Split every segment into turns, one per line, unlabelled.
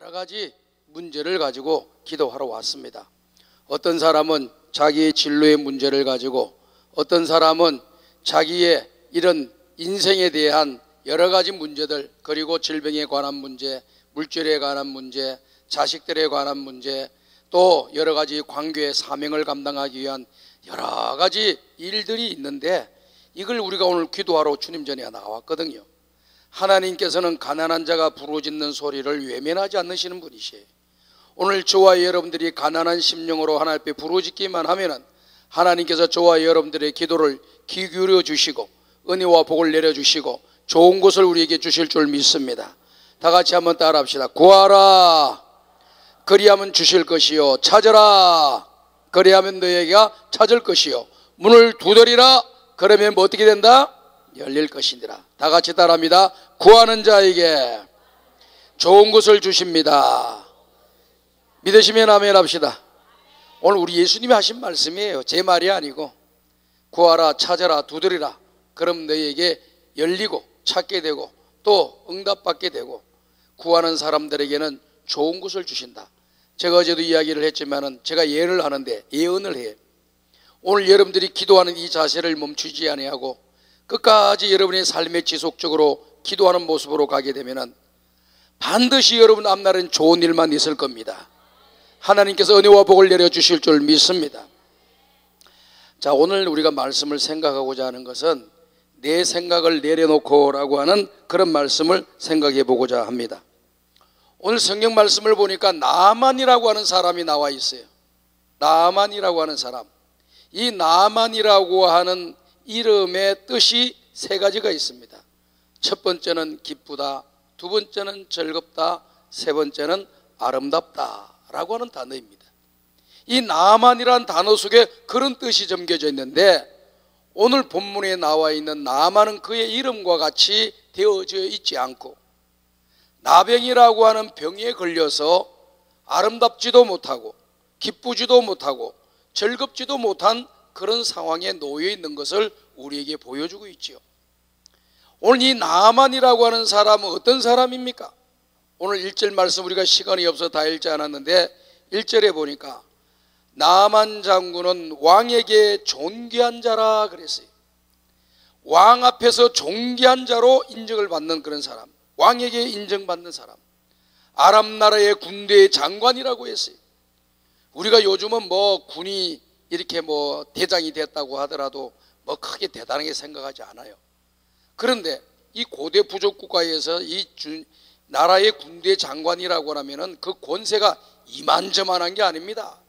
여러 가지 문제를 가지고 기도하러 왔습니다. 어떤 사람은 자기의 진로의 문제를 가지고, 어떤 사람은 자기의 이런 인생에 대한 여러 가지 문제들, 그리고 질병에 관한 문제, 물질에 관한 문제, 자식들에 관한 문제, 또 여러 가지 관계의 사명을 감당하기 위한 여러 가지 일들이 있는데, 이걸 우리가 오늘 기도하러 주님 전에 나왔거든요. 하나님께서는 가난한 자가 부르짖는 소리를 외면하지 않으시는 분이시에요. 오늘 저와 여러분들이 가난한 심령으로 하나님 앞에 부르짖기만 하면은 하나님께서 저와 여러분들의 기도를 귀 기울여 주시고 은혜와 복을 내려주시고 좋은 것을 우리에게 주실 줄 믿습니다. 다 같이 한번 따라합시다. 구하라 그리하면 주실 것이요, 찾으라 그리하면 너희가 찾을 것이요, 문을 두드리라 그러면 뭐 어떻게 된다? 열릴 것이니라. 다 같이 따라합니다. 구하는 자에게 좋은 것을 주십니다. 믿으시면 아멘 합시다. 오늘 우리 예수님이 하신 말씀이에요. 제 말이 아니고, 구하라 찾아라 두드리라 그럼 너희에게 열리고 찾게 되고 또 응답받게 되고, 구하는 사람들에게는 좋은 것을 주신다. 제가 어제도 이야기를 했지만은 제가 예언을 하는데, 예언을 해요. 오늘 여러분들이 기도하는 이 자세를 멈추지 아니하고 끝까지 여러분의 삶에 지속적으로 기도하는 모습으로 가게 되면은 반드시 여러분 앞날엔 좋은 일만 있을 겁니다. 하나님께서 은혜와 복을 내려주실 줄 믿습니다. 자, 오늘 우리가 말씀을 생각하고자 하는 것은 내 생각을 내려놓고 라고 하는 그런 말씀을 생각해 보고자 합니다. 오늘 성경 말씀을 보니까 나만이라고 하는 사람이 나와 있어요. 나만이라고 하는 사람. 이 나만이라고 하는 이름의 뜻이 세 가지가 있습니다. 첫 번째는 기쁘다, 두 번째는 즐겁다, 세 번째는 아름답다 라고 하는 단어입니다. 이 나만이라는 단어 속에 그런 뜻이 담겨져 있는데, 오늘 본문에 나와 있는 나만은 그의 이름과 같이 되어져 있지 않고, 나병이라고 하는 병에 걸려서 아름답지도 못하고 기쁘지도 못하고 즐겁지도 못한 그런 상황에 놓여 있는 것을 우리에게 보여주고 있죠. 오늘 이 나만이라고 하는 사람은 어떤 사람입니까? 오늘 1절 말씀 우리가 시간이 없어서 다 읽지 않았는데 1절에 보니까 나만 장군은 왕에게 존귀한 자라 그랬어요. 왕 앞에서 존귀한 자로 인정을 받는 그런 사람, 왕에게 인정받는 사람, 아람 나라의 군대의 장관이라고 했어요. 우리가 요즘은 뭐 군이 이렇게 뭐 대장이 됐다고 하더라도 뭐 크게 대단하게 생각하지 않아요. 그런데 이 고대 부족 국가에서 이 나라의 군대 장관이라고 하면은 그 권세가 이만저만한 게 아닙니다.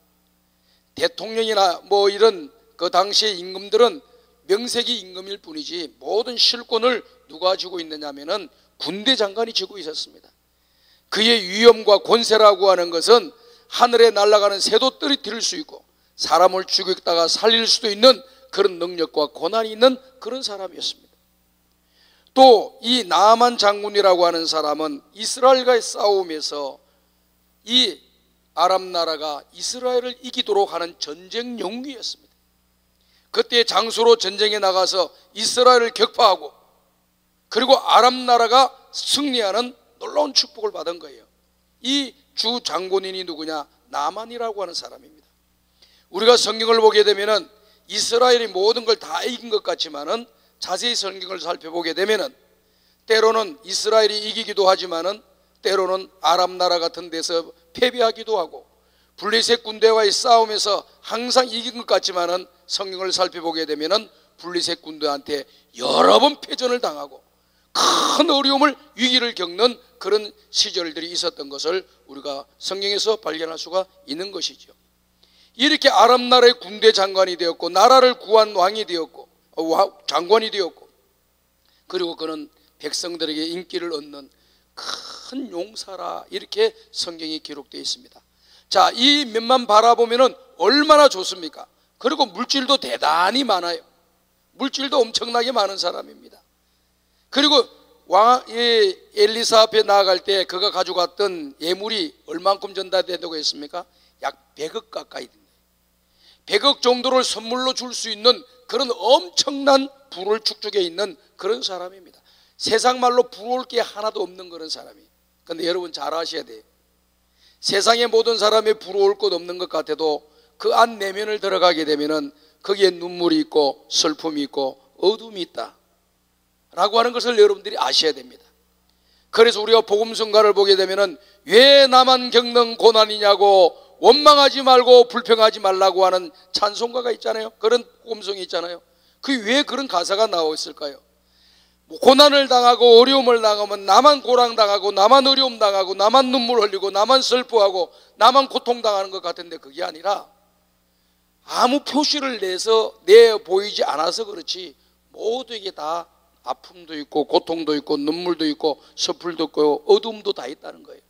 대통령이나 뭐 이런 그 당시의 임금들은 명색이 임금일 뿐이지 모든 실권을 누가 쥐고 있느냐면은 군대 장관이 쥐고 있었습니다. 그의 위엄과 권세라고 하는 것은 하늘에 날아가는 새도 떨어뜨릴 수 있고 사람을 죽이다가 살릴 수도 있는 그런 능력과 권한이 있는 그런 사람이었습니다. 또 이 나만 장군이라고 하는 사람은 이스라엘과의 싸움에서 이 아람 나라가 이스라엘을 이기도록 하는 전쟁 용기였습니다. 그때 장수로 전쟁에 나가서 이스라엘을 격파하고 그리고 아람 나라가 승리하는 놀라운 축복을 받은 거예요. 이 주 장군인이 누구냐? 나만이라고 하는 사람입니다. 우리가 성경을 보게 되면은 이스라엘이 모든 걸 다 이긴 것 같지만은 자세히 성경을 살펴보게 되면은 때로는 이스라엘이 이기기도 하지만은 때로는 아람 나라 같은 데서 패배하기도 하고, 블레셋 군대와의 싸움에서 항상 이긴 것 같지만은 성경을 살펴보게 되면은 블레셋 군대한테 여러 번 패전을 당하고 큰 어려움을, 위기를 겪는 그런 시절들이 있었던 것을 우리가 성경에서 발견할 수가 있는 것이죠. 이렇게 아람 나라의 군대 장관이 되었고 나라를 구한 왕이 되었고 장관이 되었고, 그리고 그는 백성들에게 인기를 얻는 큰 용사라 이렇게 성경이 기록되어 있습니다. 자, 이 면만 바라보면은 얼마나 좋습니까? 그리고 물질도 대단히 많아요. 물질도 엄청나게 많은 사람입니다. 그리고 엘리사 앞에 나아갈 때 그가 가져갔던 예물이 얼만큼 전달된다고 했습니까? 약 100억 가까이 됩니다. 100억 정도를 선물로 줄 수 있는 그런 엄청난 부를 축적해 있는 그런 사람입니다. 세상 말로 부러울 게 하나도 없는 그런 사람이에요. 그런데 여러분 잘 아셔야 돼요. 세상의 모든 사람이 부러울 것 없는 것 같아도 그 안 내면을 들어가게 되면은 거기에 눈물이 있고 슬픔이 있고 어둠이 있다 라고 하는 것을 여러분들이 아셔야 됩니다. 그래서 우리가 복음성가를 보게 되면은 왜 나만 겪는 고난이냐고 원망하지 말고 불평하지 말라고 하는 찬송가가 있잖아요. 그런 복음성이 있잖아요. 그 왜 그런 가사가 나와 있을까요? 고난을 당하고 어려움을 당하면 나만 고난당하고 나만 어려움 당하고 나만 눈물 흘리고 나만 슬퍼하고 나만 고통당하는 것 같은데 그게 아니라 아무 표시를 내서 내 보이지 않아서 그렇지 모두에게 다 아픔도 있고 고통도 있고 눈물도 있고 슬픔도 있고 어둠도 다 있다는 거예요.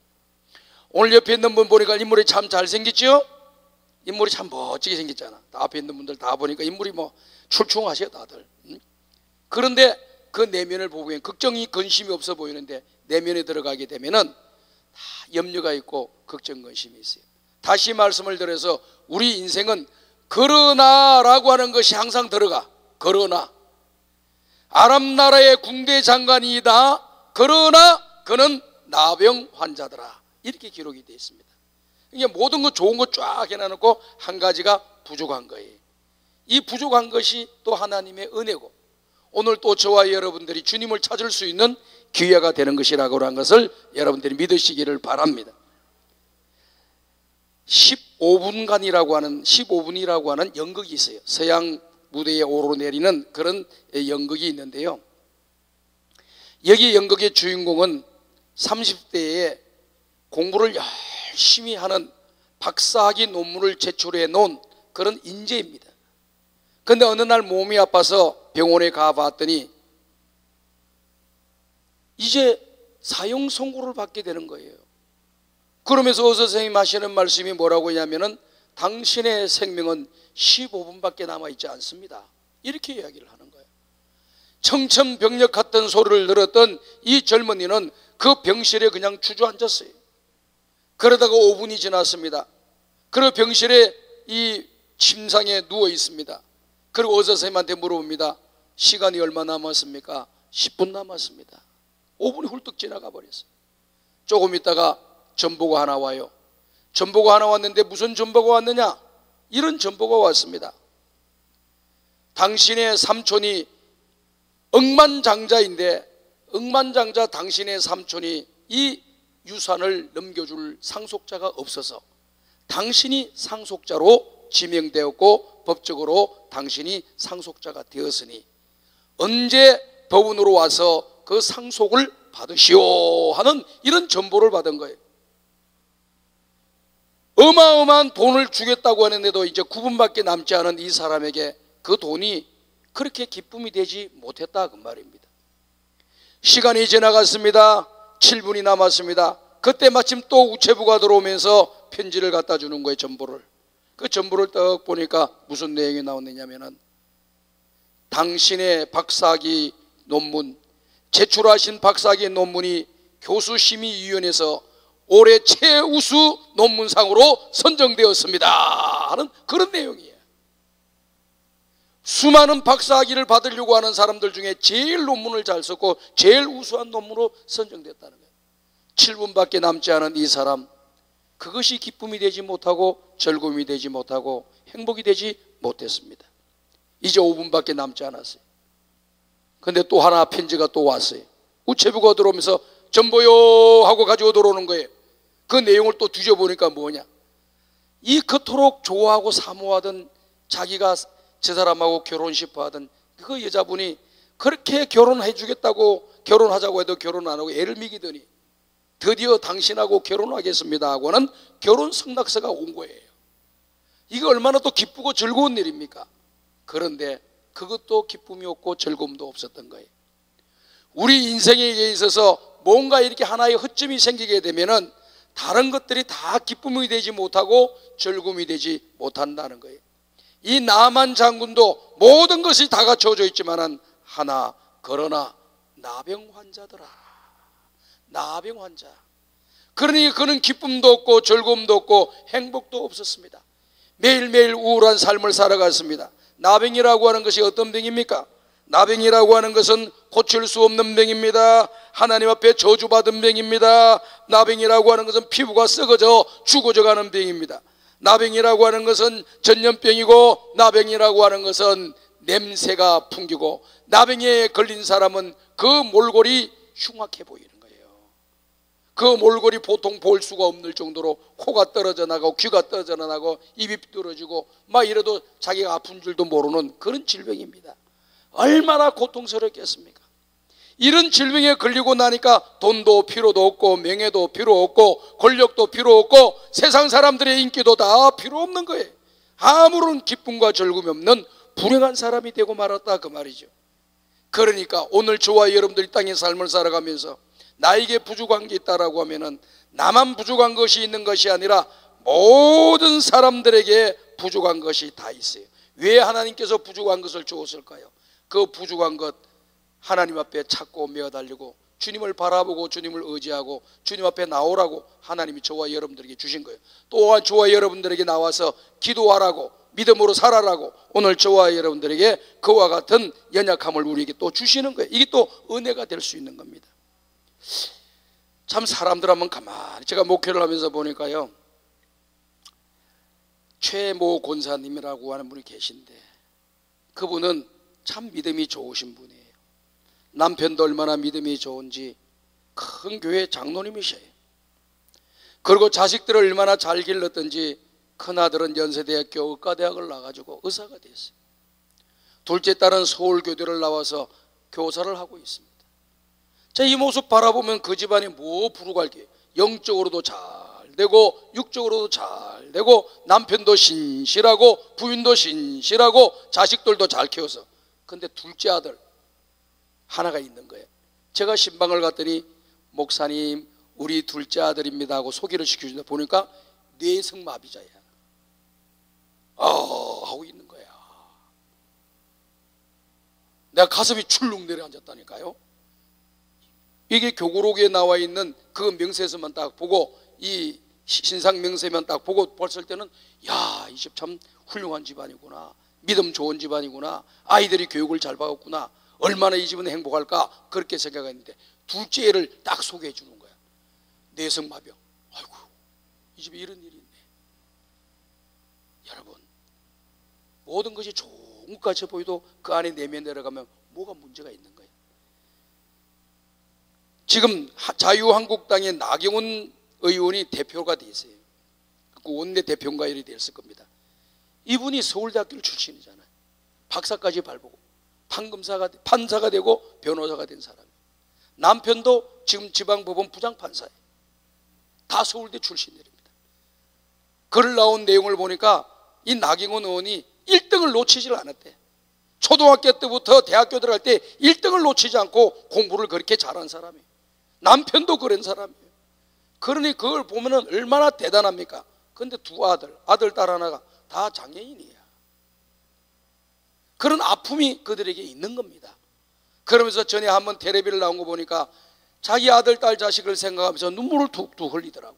오늘 옆에 있는 분 보니까 인물이 참 잘생겼죠? 인물이 참 멋지게 생겼잖아. 앞에 있는 분들 다 보니까 인물이 뭐 출중하셔 다들. 그런데 그 내면을 보기엔 걱정이 근심이 없어 보이는데 내면에 들어가게 되면은 다 염려가 있고 걱정 근심이 있어요. 다시 말씀을 드려서 우리 인생은 그러나라고 하는 것이 항상 들어가. 그러나 아람 나라의 군대 장관이다. 그러나 그는 나병 환자더라. 이렇게 기록이 되어 있습니다. 이게 모든 것 좋은 것 쫙 해놔놓고 한 가지가 부족한 거예요. 이 부족한 것이 또 하나님의 은혜고 오늘 또 저와 여러분들이 주님을 찾을 수 있는 기회가 되는 것이라고 하는 것을 여러분들이 믿으시기를 바랍니다. 15분이라고 하는 연극이 있어요. 서양 무대에 오르내리는 그런 연극이 있는데요. 여기 연극의 주인공은 30대에 공부를 열심히 하는 박사학위 논문을 제출해 놓은 그런 인재입니다. 그런데 어느 날 몸이 아파서 병원에 가봤더니 이제 사형 선고를 받게 되는 거예요. 그러면서 의사 선생님이 하시는 말씀이 뭐라고 하냐면은 당신의 생명은 15분밖에 남아있지 않습니다. 이렇게 이야기를 하는 거예요. 청천벽력 같은 소리를 들었던 이 젊은이는 그 병실에 그냥 주저앉았어요. 그러다가 5분이 지났습니다. 그리고 병실에 이 침상에 누워 있습니다. 그리고 의사 선생님한테 물어봅니다. 시간이 얼마 남았습니까? 10분 남았습니다. 5분이 훌떡 지나가 버렸어요. 조금 있다가 전보가 하나 와요. 전보가 하나 왔는데 무슨 전보가 왔느냐? 이런 전보가 왔습니다. 당신의 삼촌이 억만장자인데 억만장자 당신의 삼촌이 이 유산을 넘겨줄 상속자가 없어서 당신이 상속자로 지명되었고 법적으로 당신이 상속자가 되었으니 언제 법원으로 와서 그 상속을 받으시오 하는 이런 전보를 받은 거예요. 어마어마한 돈을 주겠다고 하는데도 이제 9분밖에 남지 않은 이 사람에게 그 돈이 그렇게 기쁨이 되지 못했다 그 말입니다. 시간이 지나갔습니다. 7분이 남았습니다. 그때 마침 또 우체부가 들어오면서 편지를 갖다 주는 거예요. 전보를. 그 전보를 딱 보니까 무슨 내용이 나오느냐면은 당신의 박사학위 논문, 제출하신 박사학위 논문이 교수심의위원회에서 올해 최우수 논문상으로 선정되었습니다 하는 그런 내용이에요. 수많은 박사학위를 받으려고 하는 사람들 중에 제일 논문을 잘 썼고 제일 우수한 논문으로 선정됐다는 거예요. 7분밖에 남지 않은 이 사람, 그것이 기쁨이 되지 못하고 즐거움이 되지 못하고 행복이 되지 못했습니다. 이제 5분밖에 남지 않았어요. 근데 또 하나 편지가 또 왔어요. 우체부가 들어오면서 전보요 하고 가지고 들어오는 거예요. 그 내용을 또 뒤져보니까 뭐냐, 이 그토록 좋아하고 사모하던 자기가 저 사람하고 결혼 싶어 하던 그 여자분이 그렇게 결혼해 주겠다고 결혼하자고 해도 결혼 안 하고 애를 미기더니 드디어 당신하고 결혼하겠습니다 하고는 결혼 승낙서가 온 거예요. 이게 얼마나 또 기쁘고 즐거운 일입니까? 그런데 그것도 기쁨이 없고 즐거움도 없었던 거예요. 우리 인생에 있어서 뭔가 이렇게 하나의 허점이 생기게 되면은 다른 것들이 다 기쁨이 되지 못하고 즐거움이 되지 못한다는 거예요. 이 나만 장군도 모든 것이 다 갖춰져 있지만은 하나, 그러나 나병 환자더라. 나병 환자. 그러니 그는 기쁨도 없고 즐거움도 없고 행복도 없었습니다. 매일매일 우울한 삶을 살아갔습니다. 나병이라고 하는 것이 어떤 병입니까? 나병이라고 하는 것은 고칠 수 없는 병입니다. 하나님 앞에 저주받은 병입니다. 나병이라고 하는 것은 피부가 썩어져 죽어져가는 병입니다. 나병이라고 하는 것은 전염병이고, 나병이라고 하는 것은 냄새가 풍기고, 나병에 걸린 사람은 그 몰골이 흉악해 보이는 거예요. 그 몰골이 보통 볼 수가 없는 정도로 코가 떨어져 나가고 귀가 떨어져 나가고 입이 떨어지고 막 이래도 자기가 아픈 줄도 모르는 그런 질병입니다. 얼마나 고통스럽겠습니까? 이런 질병에 걸리고 나니까 돈도 필요도 없고 명예도 필요 없고 권력도 필요 없고 세상 사람들의 인기도 다 필요 없는 거예요. 아무런 기쁨과 즐거움이 없는 불행한 사람이 되고 말았다, 그 말이죠. 그러니까 오늘 저와 여러분들이 땅의 삶을 살아가면서 나에게 부족한 게 있다라고 하면은 나만 부족한 것이 있는 것이 아니라 모든 사람들에게 부족한 것이 다 있어요. 왜 하나님께서 부족한 것을 주었을까요? 그 부족한 것 하나님 앞에 찾고 매어달리고 주님을 바라보고 주님을 의지하고 주님 앞에 나오라고 하나님이 저와 여러분들에게 주신 거예요. 또한 저와 여러분들에게 나와서 기도하라고, 믿음으로 살아라고 오늘 저와 여러분들에게 그와 같은 연약함을 우리에게 또 주시는 거예요. 이게 또 은혜가 될 수 있는 겁니다. 참 사람들 한번 가만히 제가 목회를 하면서 보니까요, 최모 권사님이라고 하는 분이 계신데 그분은 참 믿음이 좋으신 분이에요. 남편도 얼마나 믿음이 좋은지 큰 교회 장로님이셔요. 그리고 자식들을 얼마나 잘 길렀던지 큰아들은 연세대학교 의과대학을 나가지고 의사가 됐어요. 둘째 딸은 서울교대를 나와서 교사를 하고 있습니다. 자, 이 모습 바라보면 그 집안이 뭐 부족할 게, 영적으로도 잘 되고 육적으로도 잘 되고 남편도 신실하고 부인도 신실하고 자식들도 잘 키워서. 근데 둘째 아들 하나가 있는 거예요. 제가 신방을 갔더니 목사님 우리 둘째 아들입니다 하고 소개를 시켜주는데 보니까 뇌성마비자야. 하고 있는 거야. 내가 가슴이 출렁 내려앉았다니까요. 이게 교구록에 나와 있는 그 명세서만 딱 보고, 이 신상 명세만 딱 보고 봤을 때는 야, 이 집 참 훌륭한 집안이구나, 믿음 좋은 집안이구나, 아이들이 교육을 잘 받았구나, 얼마나 이 집은 행복할까, 그렇게 생각했는데 둘째 애를 딱 소개해 주는 거야. 뇌성마병. 아이고, 이 집에 이런 일이 있네. 여러분, 모든 것이 좋은 것 같이 보여도 그 안에 내면 내려가면 뭐가 문제가 있는 거예요. 지금 자유한국당의 나경원 의원이 대표가 돼 있어요. 그 원내 대표인가 이렇게 됐을 겁니다. 이분이 서울대학교 출신이잖아요. 박사까지 밟고 판사가 되고 변호사가 된 사람이에요. 남편도 지금 지방법원 부장판사예요. 다 서울대 출신들입니다. 글 나온 내용을 보니까 이 나경원 의원이 1등을 놓치질 않았대. 초등학교 때부터 대학교 들어갈 때 1등을 놓치지 않고 공부를 그렇게 잘한 사람이에요. 남편도 그런 사람이에요. 그러니 그걸 보면 얼마나 대단합니까? 그런데 두 아들, 딸 하나가 다 장애인이에요. 그런 아픔이 그들에게 있는 겁니다. 그러면서 전에 한번 텔레비를 나온 거 보니까 자기 아들, 딸, 자식을 생각하면서 눈물을 툭툭 흘리더라고.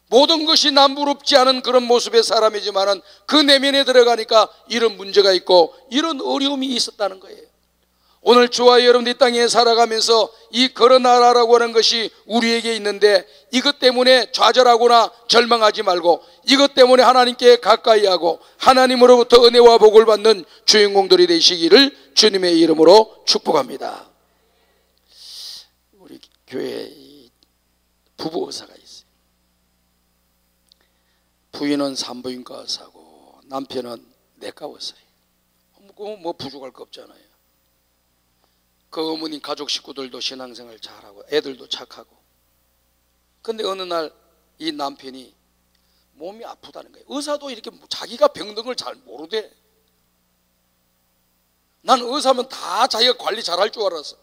모든 것이 남부럽지 않은 그런 모습의 사람이지만은 그 내면에 들어가니까 이런 문제가 있고 이런 어려움이 있었다는 거예요. 오늘 저와 여러분들 이 땅에 살아가면서 이 걸어나라라고 하는 것이 우리에게 있는데 이것 때문에 좌절하거나 절망하지 말고 이것 때문에 하나님께 가까이 하고 하나님으로부터 은혜와 복을 받는 주인공들이 되시기를 주님의 이름으로 축복합니다. 우리 교회에 부부 의사가 있어요. 부인은 산부인과 의사고 남편은 내과 의사예요. 뭐 부족할 거 없잖아요. 그 어머니 가족 식구들도 신앙생활 잘하고 애들도 착하고. 근데 어느 날 이 남편이 몸이 아프다는 거예요. 의사도 이렇게 자기가 병든 걸 잘 모르대. 난 의사면 다 자기가 관리 잘할 줄 알았어.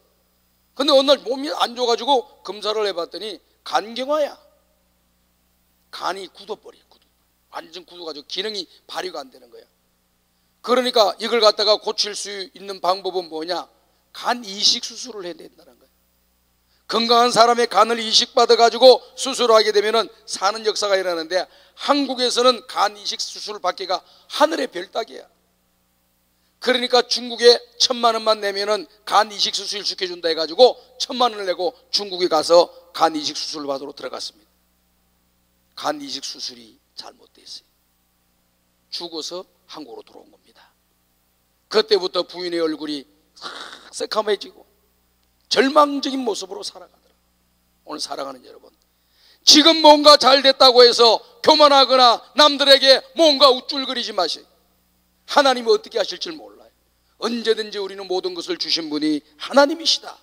근데 어느 날 몸이 안 좋아가지고 검사를 해봤더니 간경화야. 간이 굳어버려. 완전 굳어가지고 기능이 발휘가 안 되는 거야. 그러니까 이걸 갖다가 고칠 수 있는 방법은 뭐냐? 간 이식 수술을 해야 된다는 거예요. 건강한 사람의 간을 이식받아가지고 수술을 하게 되면 사는 역사가 일어나는데 한국에서는 간 이식 수술을 받기가 하늘의 별 따기야. 그러니까 중국에 1,000만 원만 내면은 간 이식 수술 시켜준다 해가지고 1,000만 원을 내고 중국에 가서 간 이식 수술을 받으러 들어갔습니다. 간 이식 수술이 잘못됐어요. 죽어서 한국으로 들어온 겁니다. 그때부터 부인의 얼굴이 새카매지고 절망적인 모습으로 살아가더라고요. 오늘 사랑하는 여러분, 지금 뭔가 잘 됐다고 해서 교만하거나 남들에게 뭔가 우쭐거리지 마세요. 하나님이 어떻게 하실 줄 몰라요. 언제든지 우리는 모든 것을 주신 분이 하나님이시다.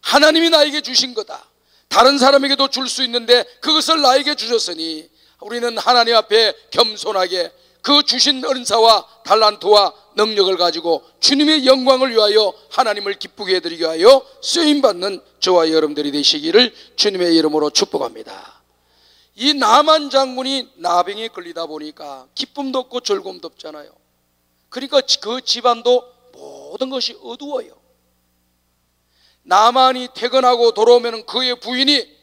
하나님이 나에게 주신 거다. 다른 사람에게도 줄 수 있는데 그것을 나에게 주셨으니 우리는 하나님 앞에 겸손하게 그 주신 은사와 달란트와 능력을 가지고 주님의 영광을 위하여 하나님을 기쁘게 해드리기 위하여 쓰임받는 저와 여러분들이 되시기를 주님의 이름으로 축복합니다. 이 나만 장군이 나병에 걸리다 보니까 기쁨도 없고 즐거움도 없잖아요. 그러니까 그 집안도 모든 것이 어두워요. 나만이 퇴근하고 돌아오면 그의 부인이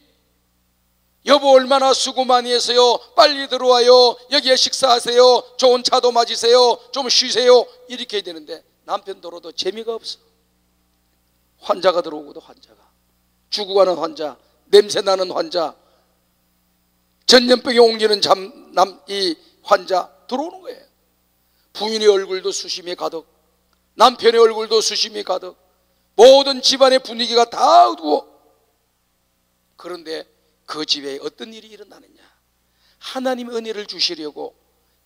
여보 얼마나 수고 많이 했어요. 빨리 들어와요. 여기에 식사하세요. 좋은 차도 마시세요. 좀 쉬세요. 이렇게 해야 되는데 남편 들어도 재미가 없어. 환자가 들어오고도 환자가, 죽어가는 환자, 냄새나는 환자, 전염병이 옮기는 이 환자 들어오는 거예요. 부인의 얼굴도 수심이 가득, 남편의 얼굴도 수심이 가득, 모든 집안의 분위기가 다 어두워. 그런데 그 집에 어떤 일이 일어나느냐? 하나님의 은혜를 주시려고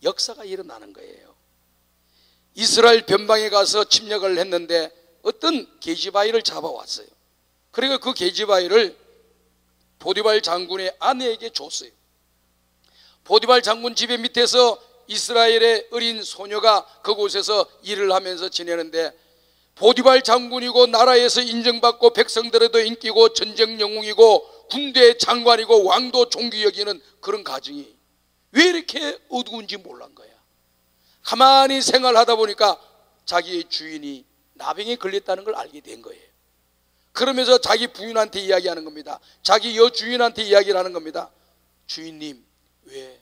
역사가 일어나는 거예요. 이스라엘 변방에 가서 침략을 했는데 어떤 계집아이를 잡아왔어요. 그리고 그 계집아이를 보디발 장군의 아내에게 줬어요. 보디발 장군 집의 밑에서 이스라엘의 어린 소녀가 그곳에서 일을 하면서 지내는데, 보디발 장군이고 나라에서 인정받고 백성들에도 인기고 전쟁 영웅이고 군대 장관이고 왕도 존귀 여기는 그런 가정이 왜 이렇게 어두운지 몰란 거야. 가만히 생활하다 보니까 자기의 주인이 나병에 걸렸다는 걸 알게 된 거예요. 그러면서 자기 부인한테 이야기하는 겁니다. 자기 여주인한테 이야기를 하는 겁니다. 주인님, 왜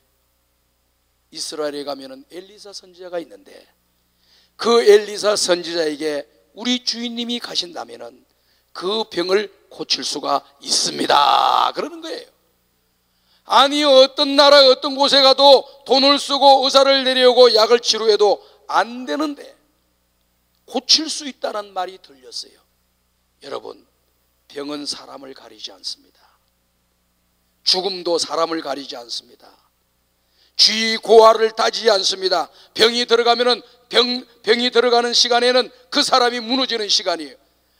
이스라엘에 가면은 엘리사 선지자가 있는데 그 엘리사 선지자에게 우리 주인님이 가신다면은 그 병을 고칠 수가 있습니다. 그러는 거예요. 아니, 어떤 나라 어떤 곳에 가도 돈을 쓰고 의사를 내려오고 약을 치료해도 안 되는데 고칠 수 있다는 말이 들렸어요. 여러분, 병은 사람을 가리지 않습니다. 죽음도 사람을 가리지 않습니다. 쥐 고하를 따지지 않습니다. 병이 들어가면은 병이 들어가는 시간에는 그 사람이 무너지는 시간이에요.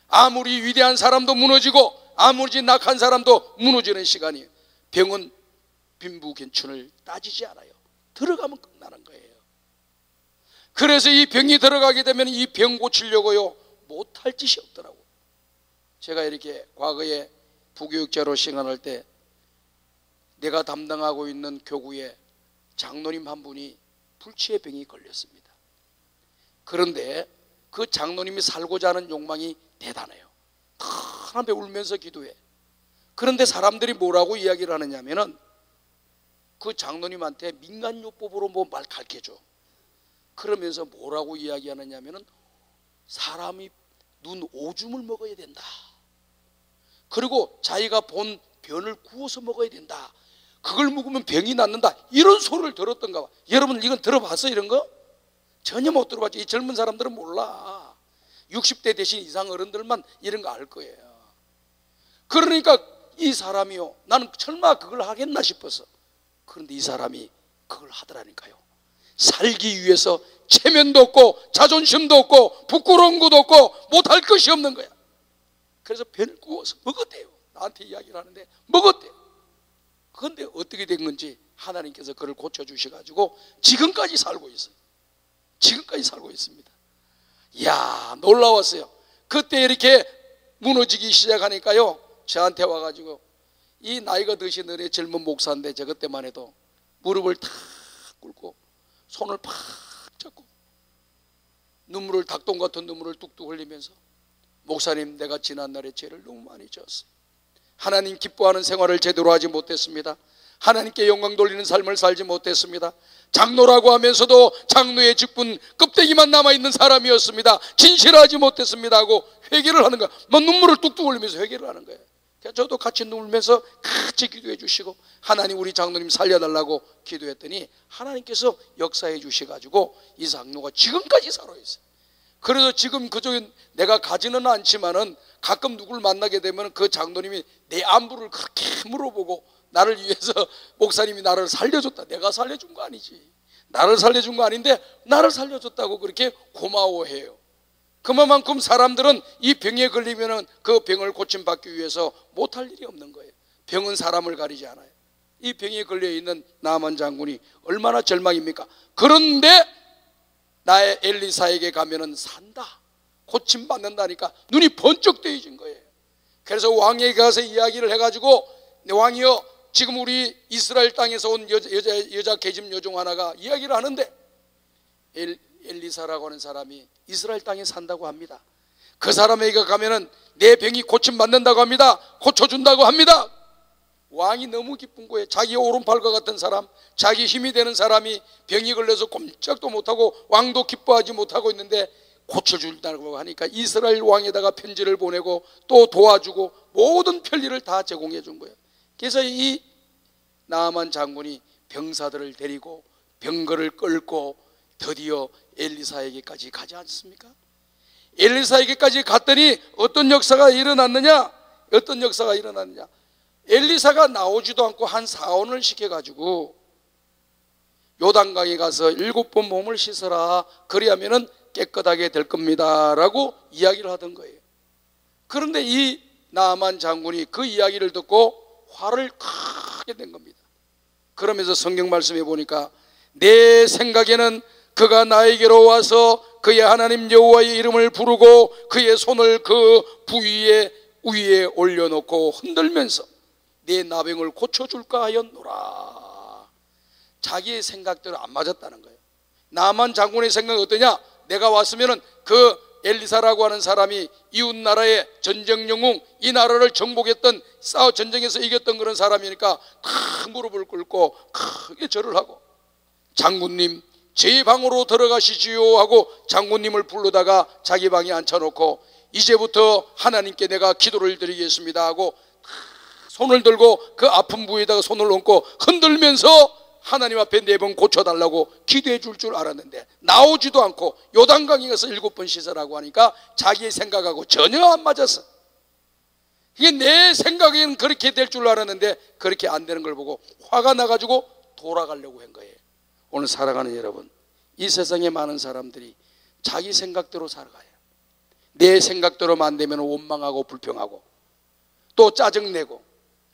아무리 위대한 사람도 무너지고 아무리 낙한 사람도 무너지는 시간이에요. 병은 빈부견천을 따지지 않아요. 들어가면 끝나는 거예요. 그래서 이 병이 들어가게 되면 이 병 고치려고요 못할 짓이 없더라고요. 제가 이렇게 과거에 부교육자로 생활할 때 내가 담당하고 있는 교구에 장로님 한 분이 불치의 병이 걸렸습니다. 그런데 그 장로님이 살고자 하는 욕망이 대단해요. 하나님께 울면서 기도해. 그런데 사람들이 뭐라고 이야기를 하느냐면은 그 장로님한테 민간요법으로 뭐 말 가르쳐줘. 그러면서 뭐라고 이야기하느냐면은 사람이 눈 오줌을 먹어야 된다. 그리고 자기가 본 변을 구워서 먹어야 된다. 그걸 먹으면 병이 낫는다. 이런 소리를 들었던가 봐. 여러분 이건 들어봤어? 이런 거? 전혀 못 들어봤죠. 이 젊은 사람들은 몰라. 60대 대신 이상 어른들만 이런 거 알 거예요. 그러니까 이 사람이요, 나는 설마 그걸 하겠나 싶어서. 그런데 이 사람이 그걸 하더라니까요. 살기 위해서 체면도 없고 자존심도 없고 부끄러운 것도 없고 못할 것이 없는 거야. 그래서 변을 구워서 먹었대요. 나한테 이야기를 하는데 먹었대요. 그런데 어떻게 된 건지 하나님께서 그를 고쳐주셔가지고 지금까지 살고 있어요. 지금까지 살고 있습니다. 이야, 놀라웠어요. 그때 이렇게 무너지기 시작하니까요, 저한테 와가지고, 이 나이가 드신 어린 젊은 목사인데 저 그때만 해도 무릎을 탁 꿇고 손을 팍 잡고 눈물을, 닭똥 같은 눈물을 뚝뚝 흘리면서, 목사님, 내가 지난날에 죄를 너무 많이 지었어요. 하나님 기뻐하는 생활을 제대로 하지 못했습니다. 하나님께 영광 돌리는 삶을 살지 못했습니다. 장로라고 하면서도 장로의 직분 껍데기만 남아있는 사람이었습니다. 진실하지 못했습니다 하고 회개를 하는 거야. 뭐 눈물을 뚝뚝 흘리면서 회개를 하는 거예요. 저도 같이 울면서 같이 기도해 주시고, 하나님 우리 장로님 살려달라고 기도했더니 하나님께서 역사해 주셔가지고 이 장로가 지금까지 살아있어요. 그래서 지금 그쪽에 내가 가지는 않지만은 가끔 누굴 만나게 되면 그 장로님이 내 안부를 그렇게 물어보고, 나를 위해서 목사님이 나를 살려줬다, 내가 살려준 거 아니지, 나를 살려준 거 아닌데 나를 살려줬다고 그렇게 고마워해요. 그만큼 사람들은 이 병에 걸리면은 그 병을 고침받기 위해서 못할 일이 없는 거예요. 병은 사람을 가리지 않아요. 이 병에 걸려 있는 나만 장군이 얼마나 절망입니까? 그런데 나의 엘리사에게 가면은 산다, 고침받는다니까 눈이 번쩍 뜨여진 거예요. 그래서 왕에게 가서 이야기를 해가지고, 왕이여, 지금 우리 이스라엘 땅에서 온 여자 계집 여종 하나가 이야기를 하는데, 엘리사라고 하는 사람이 이스라엘 땅에 산다고 합니다. 그 사람에게 가면은 내 병이 고침받는다고 합니다. 고쳐준다고 합니다. 왕이 너무 기쁜 거예요. 자기 오른팔과 같은 사람, 자기 힘이 되는 사람이 병이 걸려서 꼼짝도 못하고 왕도 기뻐하지 못하고 있는데 고쳐준다고 하니까 이스라엘 왕에다가 편지를 보내고 또 도와주고 모든 편리를 다 제공해 준 거예요. 그래서 이 나아만 장군이 병사들을 데리고 병거를 끌고 드디어 엘리사에게까지 가지 않습니까? 엘리사에게까지 갔더니 어떤 역사가 일어났느냐? 엘리사가 나오지도 않고 한 사원을 시켜가지고 요단강에 가서 7번 몸을 씻어라, 그리하면은 깨끗하게 될 겁니다 라고 이야기를 하던 거예요. 그런데 이 나아만 장군이 그 이야기를 듣고 화를 크게 낸 겁니다. 그러면서 성경 말씀에 보니까 내 생각에는 그가 나에게로 와서 그의 하나님 여호와의 이름을 부르고 그의 손을 그 부위에 위에 올려놓고 흔들면서 내 나병을 고쳐줄까 하였노라. 자기의 생각대로 안 맞았다는 거예요. 나만 장군의 생각이 어떠냐? 내가 왔으면은 그 엘리사라고 하는 사람이 이웃 나라의 전쟁 영웅, 이 나라를 정복했던, 전쟁에서 이겼던 그런 사람이니까 다 무릎을 꿇고 크게 절을 하고, 장군님 제 방으로 들어가시지요 하고 장군님을 부르다가 자기 방에 앉혀놓고, 이제부터 하나님께 내가 기도를 드리겠습니다 하고 손을 들고 그 아픈 부위에다가 손을 얹고 흔들면서 하나님 앞에 4번 고쳐달라고 기도해 줄 줄 알았는데 나오지도 않고 요단강에 가서 7번 씻으라고 하니까 자기의 생각하고 전혀 안 맞았어. 이게 내 생각에는 그렇게 될 줄 알았는데 그렇게 안 되는 걸 보고 화가 나가지고 돌아가려고 한 거예요. 오늘 사랑하는 여러분, 이 세상에 많은 사람들이 자기 생각대로 살아가요. 내 생각대로만 안 되면 원망하고 불평하고 또 짜증내고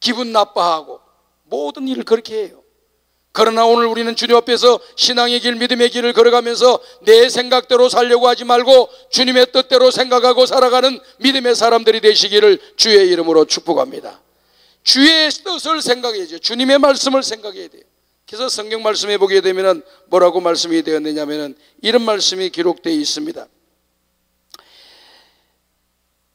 기분 나빠하고 모든 일을 그렇게 해요. 그러나 오늘 우리는 주님 앞에서 신앙의 길, 믿음의 길을 걸어가면서 내 생각대로 살려고 하지 말고 주님의 뜻대로 생각하고 살아가는 믿음의 사람들이 되시기를 주의 이름으로 축복합니다. 주의 뜻을 생각해야죠. 주님의 말씀을 생각해야 돼요. 그래서 성경 말씀에 보게 되면 뭐라고 말씀이 되었느냐면 이런 말씀이 기록되어 있습니다.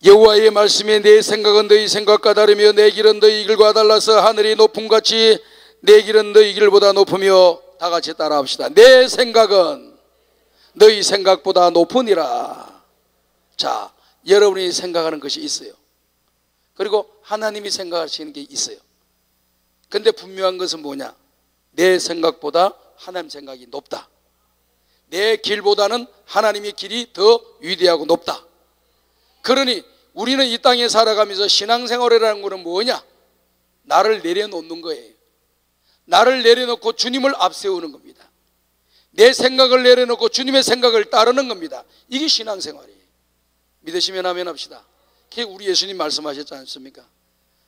여호와의 말씀에 내 생각은 너희 생각과 다르며 내 길은 너희 길과 달라서 하늘이 높음같이 내 길은 너희 길보다 높으며, 다 같이 따라합시다. 내 생각은 너희 생각보다 높으니라. 자, 여러분이 생각하는 것이 있어요. 그리고 하나님이 생각하시는 게 있어요. 근데 분명한 것은 뭐냐? 내 생각보다 하나님 생각이 높다. 내 길보다는 하나님의 길이 더 위대하고 높다. 그러니 우리는 이 땅에 살아가면서 신앙생활이라는 것은 뭐냐? 나를 내려놓는 거예요. 나를 내려놓고 주님을 앞세우는 겁니다. 내 생각을 내려놓고 주님의 생각을 따르는 겁니다. 이게 신앙생활이에요. 믿으시면 아멘 합시다. 우리 예수님 말씀하셨지 않습니까?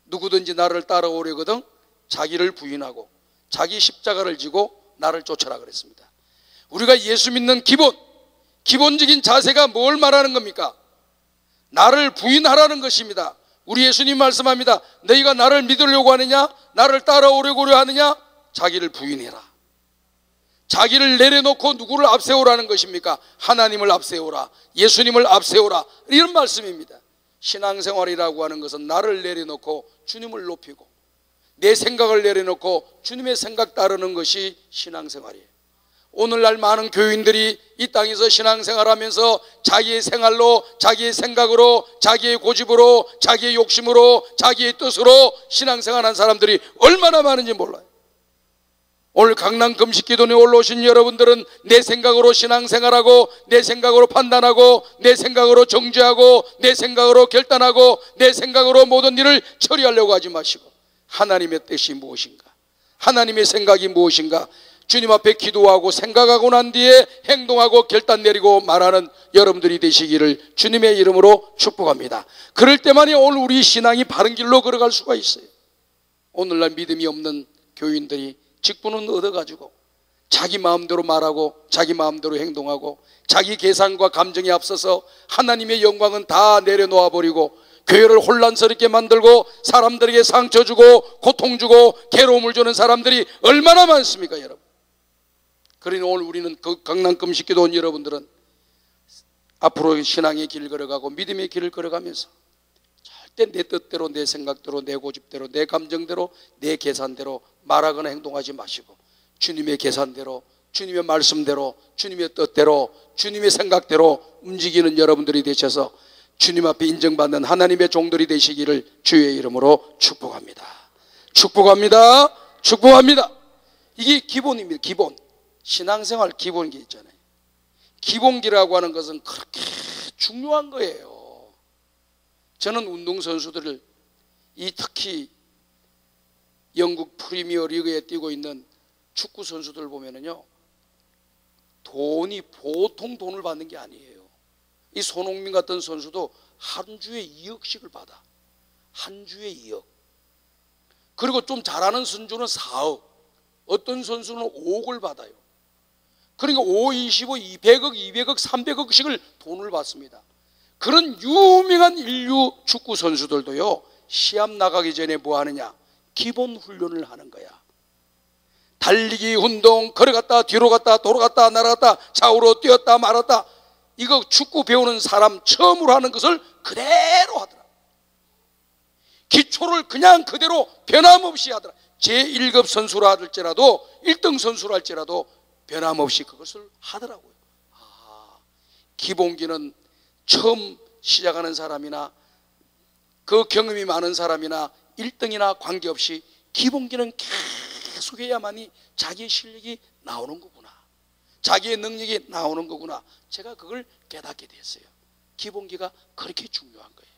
누구든지 나를 따라오려거든 자기를 부인하고 자기 십자가를 지고 나를 쫓아라 그랬습니다. 우리가 예수 믿는 기본적인 자세가 뭘 말하는 겁니까? 나를 부인하라는 것입니다. 우리 예수님 말씀합니다. 너희가 나를 믿으려고 하느냐? 나를 따라오려고 하느냐? 자기를 부인해라. 자기를 내려놓고 누구를 앞세우라는 것입니까? 하나님을 앞세우라, 예수님을 앞세우라, 이런 말씀입니다. 신앙생활이라고 하는 것은 나를 내려놓고 주님을 높이고 내 생각을 내려놓고 주님의 생각 따르는 것이 신앙생활이에요. 오늘날 많은 교인들이 이 땅에서 신앙생활하면서 자기의 생활로, 자기의 생각으로, 자기의 고집으로, 자기의 욕심으로, 자기의 뜻으로 신앙생활한 사람들이 얼마나 많은지 몰라요. 오늘 강남 금식기도에 올라오신 여러분들은 내 생각으로 신앙생활하고, 내 생각으로 판단하고, 내 생각으로 정죄하고, 내 생각으로 결단하고, 내 생각으로 모든 일을 처리하려고 하지 마시고, 하나님의 뜻이 무엇인가, 하나님의 생각이 무엇인가, 주님 앞에 기도하고 생각하고 난 뒤에 행동하고 결단 내리고 말하는 여러분들이 되시기를 주님의 이름으로 축복합니다. 그럴 때만이 오늘 우리 신앙이 바른 길로 걸어갈 수가 있어요. 오늘날 믿음이 없는 교인들이 직분은 얻어가지고 자기 마음대로 말하고 자기 마음대로 행동하고 자기 계산과 감정에 앞서서 하나님의 영광은 다 내려놓아 버리고 교회를 혼란스럽게 만들고 사람들에게 상처 주고 고통 주고 괴로움을 주는 사람들이 얼마나 많습니까, 여러분? 그러니 오늘 우리는 그 강남 금식기도 온 여러분들은 앞으로 신앙의 길을 걸어가고 믿음의 길을 걸어가면서 절대 내 뜻대로, 내 생각대로, 내 고집대로, 내 감정대로, 내 계산대로 말하거나 행동하지 마시고 주님의 계산대로, 주님의 말씀대로, 주님의 뜻대로, 주님의 생각대로 움직이는 여러분들이 되셔서 주님 앞에 인정받는 하나님의 종들이 되시기를 주의 이름으로 축복합니다. 축복합니다. 축복합니다. 이게 기본입니다. 기본. 신앙생활 기본기 있잖아요. 기본기라고 하는 것은 그렇게 중요한 거예요. 저는 운동선수들을, 특히 영국 프리미어 리그에 뛰고 있는 축구 선수들 보면은요, 돈이 보통 돈을 받는 게 아니에요. 이 손흥민 같은 선수도 한 주에 2억씩을 받아. 한 주에 2억. 그리고 좀 잘하는 선수는 4억. 어떤 선수는 5억을 받아요. 그러니까 5, 25, 200억, 200억, 300억씩을 돈을 받습니다. 그런 유명한 인류 축구 선수들도요, 시합 나가기 전에 뭐 하느냐? 기본 훈련을 하는 거야. 달리기 운동, 걸어갔다 뒤로 갔다 돌아갔다 날아갔다 좌우로 뛰었다 말았다, 이거 축구 배우는 사람 처음으로 하는 것을 그대로 하더라. 기초를 그냥 그대로 변함없이 하더라. 제1급 선수라 할지라도 1등 선수라 할지라도 변함없이 그것을 하더라고요. 기본기는 처음 시작하는 사람이나 그 경험이 많은 사람이나 1등이나 관계없이 기본기는 계속 해야만이 자기의 실력이 나오는 거구나, 자기의 능력이 나오는 거구나. 제가 그걸 깨닫게 됐어요. 기본기가 그렇게 중요한 거예요.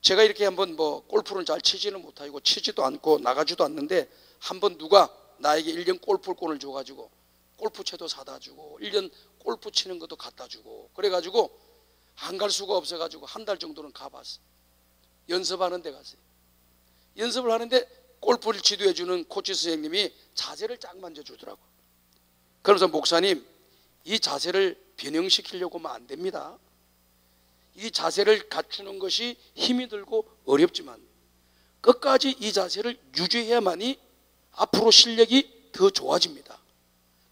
제가 이렇게 한번 골프는 잘 치지는 못하고 치지도 않고 나가지도 않는데, 한번 누가 나에게 1년 골프권을 줘가지고 골프채도 사다 주고 1년 골프 치는 것도 갖다 주고 그래가지고 안 갈 수가 없어가지고 한 달 정도는 가봤어. 연습하는 데 갔어요. 연습을 하는데 골프를 지도해 주는 코치 선생님이 자세를 쫙 만져주더라고. 그러면서 목사님, 이 자세를 변형시키려고 하면 안 됩니다. 이 자세를 갖추는 것이 힘이 들고 어렵지만 끝까지 이 자세를 유지해야만이 앞으로 실력이 더 좋아집니다.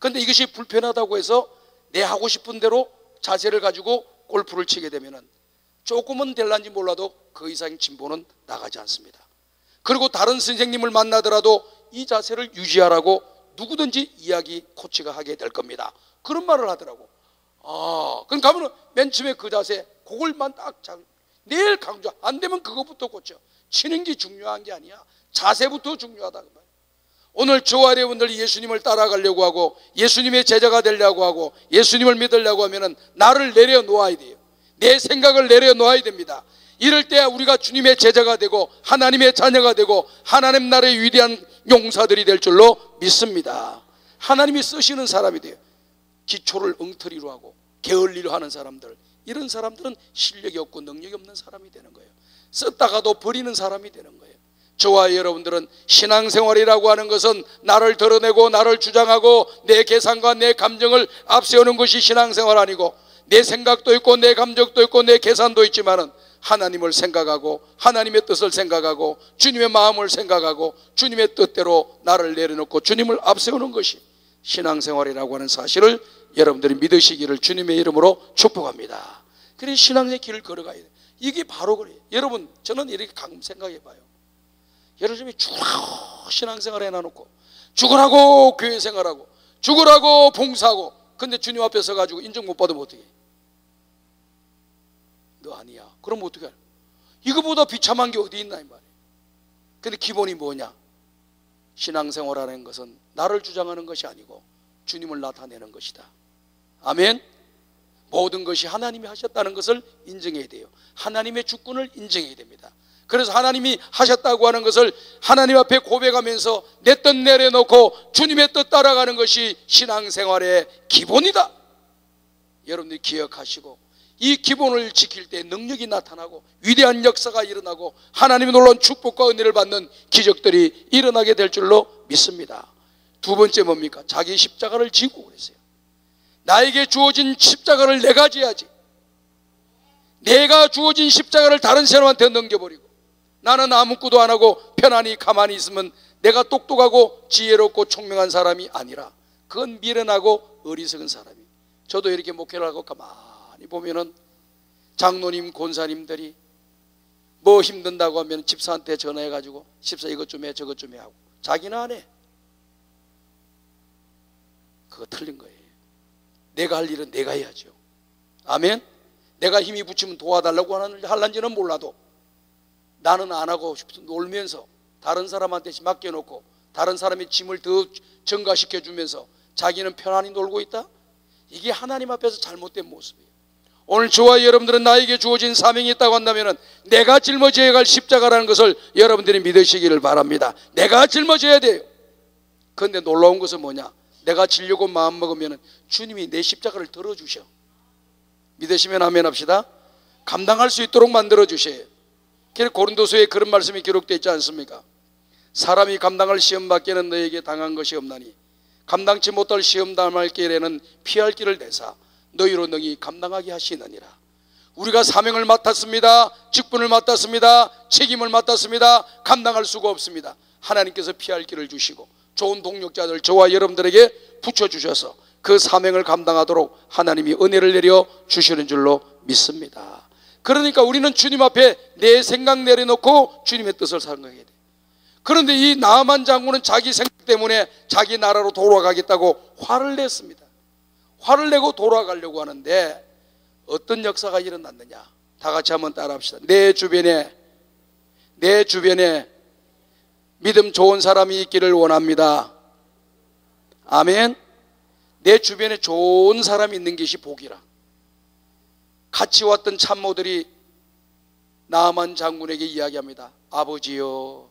그런데 이것이 불편하다고 해서 내 하고 싶은 대로 자세를 가지고 골프를 치게 되면 조금은 될란지 몰라도 그 이상 진보는 나가지 않습니다. 그리고 다른 선생님을 만나더라도 이 자세를 유지하라고 누구든지 이야기 코치가 하게 될 겁니다. 그런 말을 하더라고. 그럼 가면은 맨 처음에 그 자세 그걸만 딱 내일 강조, 안 되면 그것부터 고쳐. 치는 게 중요한 게 아니야. 자세부터 중요하다 그 말. 오늘 저와 여러분들이 예수님을 따라가려고 하고 예수님의 제자가 되려고 하고 예수님을 믿으려고 하면은 나를 내려놓아야 돼요. 내 생각을 내려놓아야 됩니다. 이럴 때 우리가 주님의 제자가 되고 하나님의 자녀가 되고 하나님 나라의 위대한 용사들이 될 줄로 믿습니다. 하나님이 쓰시는 사람이 돼요. 기초를 엉터리로 하고 게을리로 하는 사람들, 이런 사람들은 실력이 없고 능력이 없는 사람이 되는 거예요. 썼다가도 버리는 사람이 되는 거예요. 저와 여러분들은 신앙생활이라고 하는 것은 나를 드러내고 나를 주장하고 내 계산과 내 감정을 앞세우는 것이 신앙생활 아니고, 내 생각도 있고 내 감정도 있고 내 계산도 있지만은 하나님을 생각하고 하나님의 뜻을 생각하고 주님의 마음을 생각하고 주님의 뜻대로 나를 내려놓고 주님을 앞세우는 것이 신앙생활이라고 하는 사실을 여러분들이 믿으시기를 주님의 이름으로 축복합니다. 그래서 신앙의 길을 걸어가야 돼요. 이게 바로 그래요. 여러분, 저는 이렇게 가끔 생각해 봐요. 여러분이 죽으라고 신앙생활 해놔놓고 죽으라고 교회 생활하고 죽으라고 봉사하고, 근데 주님 앞에 서가지고 인정 못 받으면 어떡해? 너 아니야. 그럼 어떻게 해? 이거보다 비참한 게 어디 있나 이 말이에요. 근데 기본이 뭐냐? 신앙생활하는 것은 나를 주장하는 것이 아니고 주님을 나타내는 것이다. 아멘. 모든 것이 하나님이 하셨다는 것을 인정해야 돼요. 하나님의 주권을 인정해야 됩니다. 그래서 하나님이 하셨다고 하는 것을 하나님 앞에 고백하면서 내 뜻 내려놓고 주님의 뜻 따라가는 것이 신앙생활의 기본이다. 여러분들이 기억하시고, 이 기본을 지킬 때 능력이 나타나고 위대한 역사가 일어나고 하나님의 놀라운 축복과 은혜를 받는 기적들이 일어나게 될 줄로 믿습니다. 두 번째 뭡니까? 자기 십자가를 지고 그랬어요. 나에게 주어진 십자가를 내가 지야지. 내가 주어진 십자가를 다른 사람한테 넘겨버리고 나는 아무것도 안 하고 편안히 가만히 있으면 내가 똑똑하고 지혜롭고 총명한 사람이 아니라 그건 미련하고 어리석은 사람이. 저도 이렇게 목회를 하고 가만히 보면은 장로님, 권사님들이 뭐 힘든다고 하면 집사한테 전화해가지고 집사 이것 좀 해 저것 좀 해 하고 자기는 안 해. 그거 틀린 거예요. 내가 할 일은 내가 해야죠. 아멘. 내가 힘이 붙이면 도와달라고 하는지는 몰라도 나는 안 하고 놀면서 다른 사람한테 맡겨놓고 다른 사람의 짐을 더 증가시켜 주면서 자기는 편안히 놀고 있다? 이게 하나님 앞에서 잘못된 모습이에요. 오늘 저와 여러분들은 나에게 주어진 사명이 있다고 한다면 내가 짊어져야 할 십자가라는 것을 여러분들이 믿으시기를 바랍니다. 내가 짊어져야 돼요. 그런데 놀라운 것은 뭐냐? 내가 지려고 마음먹으면 주님이 내 십자가를 들어주셔. 믿으시면 아멘 합시다. 감당할 수 있도록 만들어주셔요. 그래서 고린도서에 그런 말씀이 기록되어 있지 않습니까? 사람이 감당할 시험 밖에는 너에게 당한 것이 없나니 감당치 못할 시험 당할 길에는 피할 길을 내사 너희로 능히 감당하게 하시느니라. 우리가 사명을 맡았습니다. 직분을 맡았습니다. 책임을 맡았습니다. 감당할 수가 없습니다. 하나님께서 피할 길을 주시고 좋은 동력자들 저와 여러분들에게 붙여주셔서 그 사명을 감당하도록 하나님이 은혜를 내려 주시는 줄로 믿습니다. 그러니까 우리는 주님 앞에 내 생각 내려놓고 주님의 뜻을 생각해야 돼요. 그런데 이 나아만 장군은 자기 생각 때문에 자기 나라로 돌아가겠다고 화를 냈습니다. 화를 내고 돌아가려고 하는데 어떤 역사가 일어났느냐? 다 같이 한번 따라합시다. 내 주변에 믿음 좋은 사람이 있기를 원합니다. 아멘. 내 주변에 좋은 사람이 있는 것이 복이라. 같이 왔던 참모들이 나아만 장군에게 이야기합니다. 아버지요,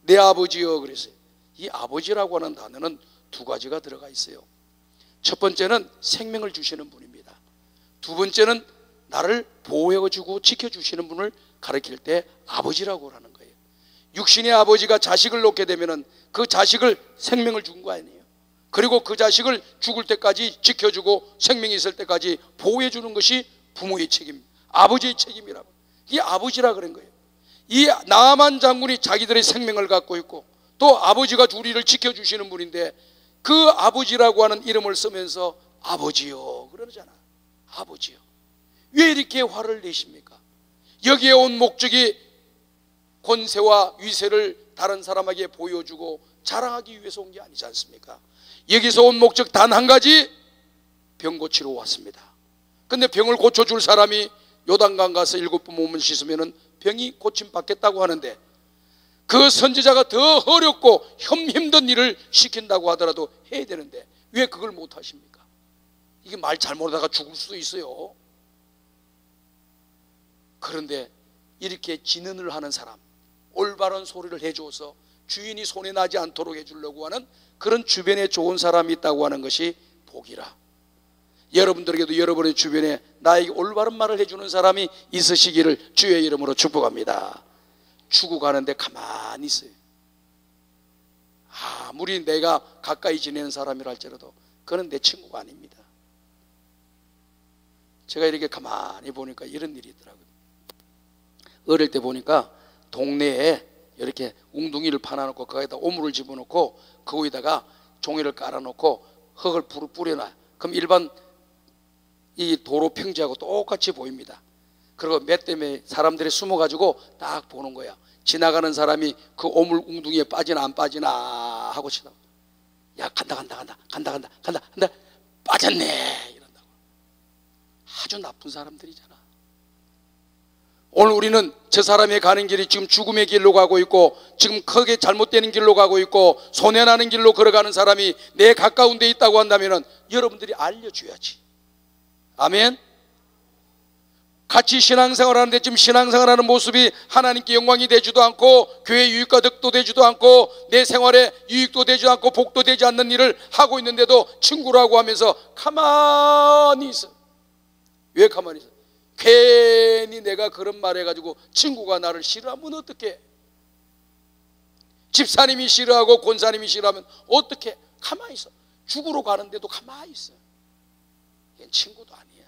내 아버지요 그랬어요. 이 아버지라고 하는 단어는 두 가지가 들어가 있어요. 첫 번째는 생명을 주시는 분입니다. 두 번째는 나를 보호해주고 지켜주시는 분을 가리킬 때 아버지라고 하는 거예요. 육신의 아버지가 자식을 놓게 되면 그 자식을 생명을 준 거 아니에요. 그리고 그 자식을 죽을 때까지 지켜주고 생명이 있을 때까지 보호해주는 것이 부모의 책임, 아버지의 책임이라고. 이 아버지라 그런 거예요. 이 나아만 장군이 자기들의 생명을 갖고 있고 또 아버지가 우리를 지켜주시는 분인데 그 아버지라고 하는 이름을 쓰면서 아버지요 그러잖아. 아버지요. 왜 이렇게 화를 내십니까? 여기에 온 목적이 권세와 위세를 다른 사람에게 보여주고 자랑하기 위해서 온 게 아니지 않습니까? 여기서 온 목적 단 한 가지, 병 고치러 왔습니다. 근데 병을 고쳐줄 사람이 요단강 가서 7번 몸을 씻으면 병이 고침받겠다고 하는데 그 선지자가 더 어렵고 힘든 일을 시킨다고 하더라도 해야 되는데 왜 그걸 못 하십니까? 이게 말 잘못하다가 죽을 수도 있어요. 그런데 이렇게 진언을 하는 사람, 올바른 소리를 해줘서 주인이 손에 나지 않도록 해주려고 하는 그런 주변에 좋은 사람이 있다고 하는 것이 복이라. 여러분들에게도 여러분의 주변에 나에게 올바른 말을 해주는 사람이 있으시기를 주의 이름으로 축복합니다. 죽어가는데 가만히 있어요. 아무리 내가 가까이 지내는 사람이라 할지라도 그는 내 친구가 아닙니다. 제가 이렇게 가만히 보니까 이런 일이 있더라고요. 어릴 때 보니까 동네에 이렇게 웅둥이를 파놔놓고 거기다 오물을 집어넣고 거기다가 종이를 깔아놓고 흙을 뿌려놔요. 그럼 일반 이 도로 평지하고 똑같이 보입니다. 그리고 몇 때문에 사람들이 숨어가지고 딱 보는 거야. 지나가는 사람이 그 오물 웅둥이에 빠지나 안 빠지나 하고 치다. 야, 간다. 빠졌네. 이런다고. 아주 나쁜 사람들이잖아. 오늘 우리는 저 사람이 가는 길이 지금 죽음의 길로 가고 있고, 지금 크게 잘못되는 길로 가고 있고, 손해나는 길로 걸어가는 사람이 내 가까운 데 있다고 한다면 여러분들이 알려줘야지. 아멘. 같이 신앙생활 하는데 지금 신앙생활하는 모습이 하나님께 영광이 되지도 않고, 교회 유익과 덕도 되지도 않고, 내 생활에 유익도 되지 않고 복도 되지 않는 일을 하고 있는데도 친구라고 하면서 가만히 있어. 왜 가만히 있어? 괜히 내가 그런 말 해가지고 친구가 나를 싫어하면 어떡해? 집사님이 싫어하고 권사님이 싫어하면 어떡해? 가만히 있어. 죽으러 가는데도 가만히 있어. 얘는 친구도 아니야.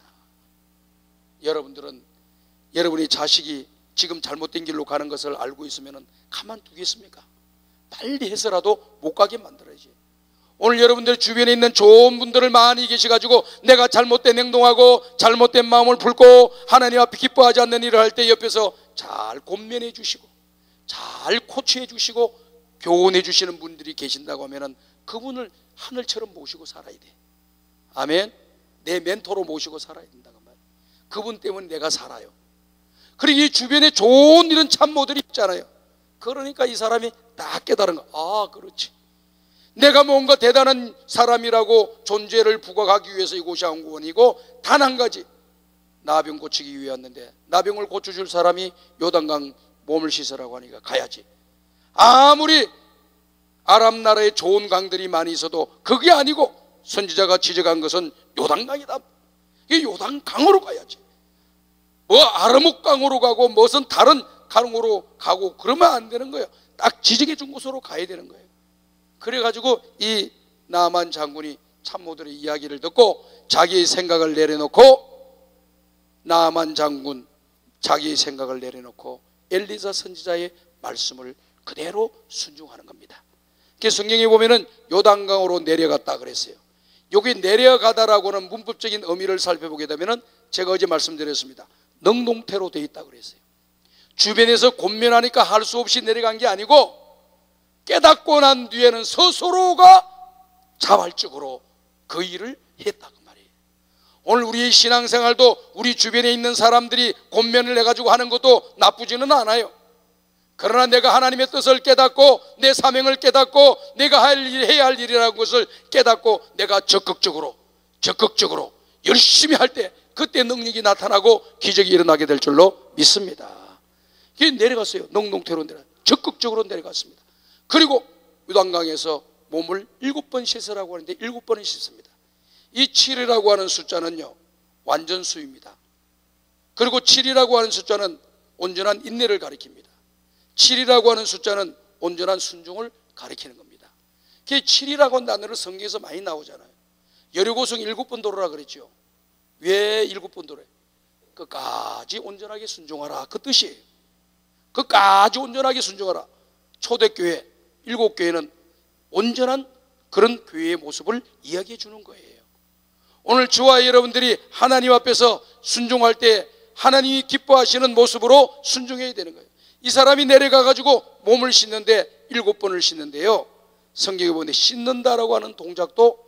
여러분들은 여러분의 자식이 지금 잘못된 길로 가는 것을 알고 있으면 가만두겠습니까? 빨리 해서라도 못 가게 만들어야지. 오늘 여러분들 주변에 있는 좋은 분들을 많이 계셔가지고 내가 잘못된 행동하고 잘못된 마음을 품고 하나님 앞에 기뻐하지 않는 일을 할 때 옆에서 잘 권면해 주시고 잘 코치해 주시고 교훈해 주시는 분들이 계신다고 하면 그분을 하늘처럼 모시고 살아야 돼. 아멘. 내 멘토로 모시고 살아야 된다고 말이에요. 그분 때문에 내가 살아요. 그리고 이 주변에 좋은 이런 참모들이 있잖아요. 그러니까 이 사람이 딱 깨달은 거. 아, 그렇지. 내가 뭔가 대단한 사람이라고 존재를 부각하기 위해서 이곳이 한국원이고, 단 한 가지, 나병 고치기 위해 왔는데 나병을 고쳐줄 사람이 요단강 몸을 씻으라고 하니까 가야지. 아무리 아랍 나라에 좋은 강들이 많이 있어도 그게 아니고 선지자가 지적한 것은 요단강이다. 이 요단강으로 가야지. 뭐 아르목강으로 가고 무슨 다른 강으로 가고 그러면 안 되는 거예요. 딱 지적해 준 곳으로 가야 되는 거예요. 그래가지고 이 나만 장군이 참모들의 이야기를 듣고 자기의 생각을 내려놓고, 나만 장군 자기의 생각을 내려놓고 엘리사 선지자의 말씀을 그대로 순종하는 겁니다. 성경에 보면은 요단강으로 내려갔다 그랬어요. 여기 내려가다라고 하는 문법적인 의미를 살펴보게 되면은 제가 어제 말씀드렸습니다. 능동태로 되어 있다 그랬어요. 주변에서 권면하니까 할 수 없이 내려간 게 아니고 깨닫고 난 뒤에는 스스로가 자발적으로 그 일을 했다고 말이에요. 오늘 우리의 신앙생활도 우리 주변에 있는 사람들이 권면을 해가지고 하는 것도 나쁘지는 않아요. 그러나 내가 하나님의 뜻을 깨닫고 내 사명을 깨닫고 내가 해야 할 일이라는 것을 깨닫고 내가 적극적으로 열심히 할 때 그때 능력이 나타나고 기적이 일어나게 될 줄로 믿습니다. 이게 내려갔어요. 능동태로 적극적으로 내려갔습니다. 그리고 요단강에서 몸을 7번 씻으라고 하는데 7번을 씻습니다. 이 7이라고 하는 숫자는요, 완전수입니다. 그리고 7이라고 하는 숫자는 온전한 인내를 가리킵니다. 7이라고 하는 숫자는 온전한 순종을 가리키는 겁니다. 그 7이라고 하는 단어를 성경에서 많이 나오잖아요. 여리고성 7번 도로라 그랬죠. 왜 7번 도로예요? 끝까지 온전하게 순종하라, 그 뜻이에요. 끝까지 온전하게 순종하라. 초대교회 7교회는 온전한 그런 교회의 모습을 이야기해 주는 거예요. 오늘 저와 여러분들이 하나님 앞에서 순종할 때 하나님이 기뻐하시는 모습으로 순종해야 되는 거예요. 이 사람이 내려가 가지고 몸을 씻는데 7번을 씻는데요, 성경에 보면 씻는다라고 하는 동작도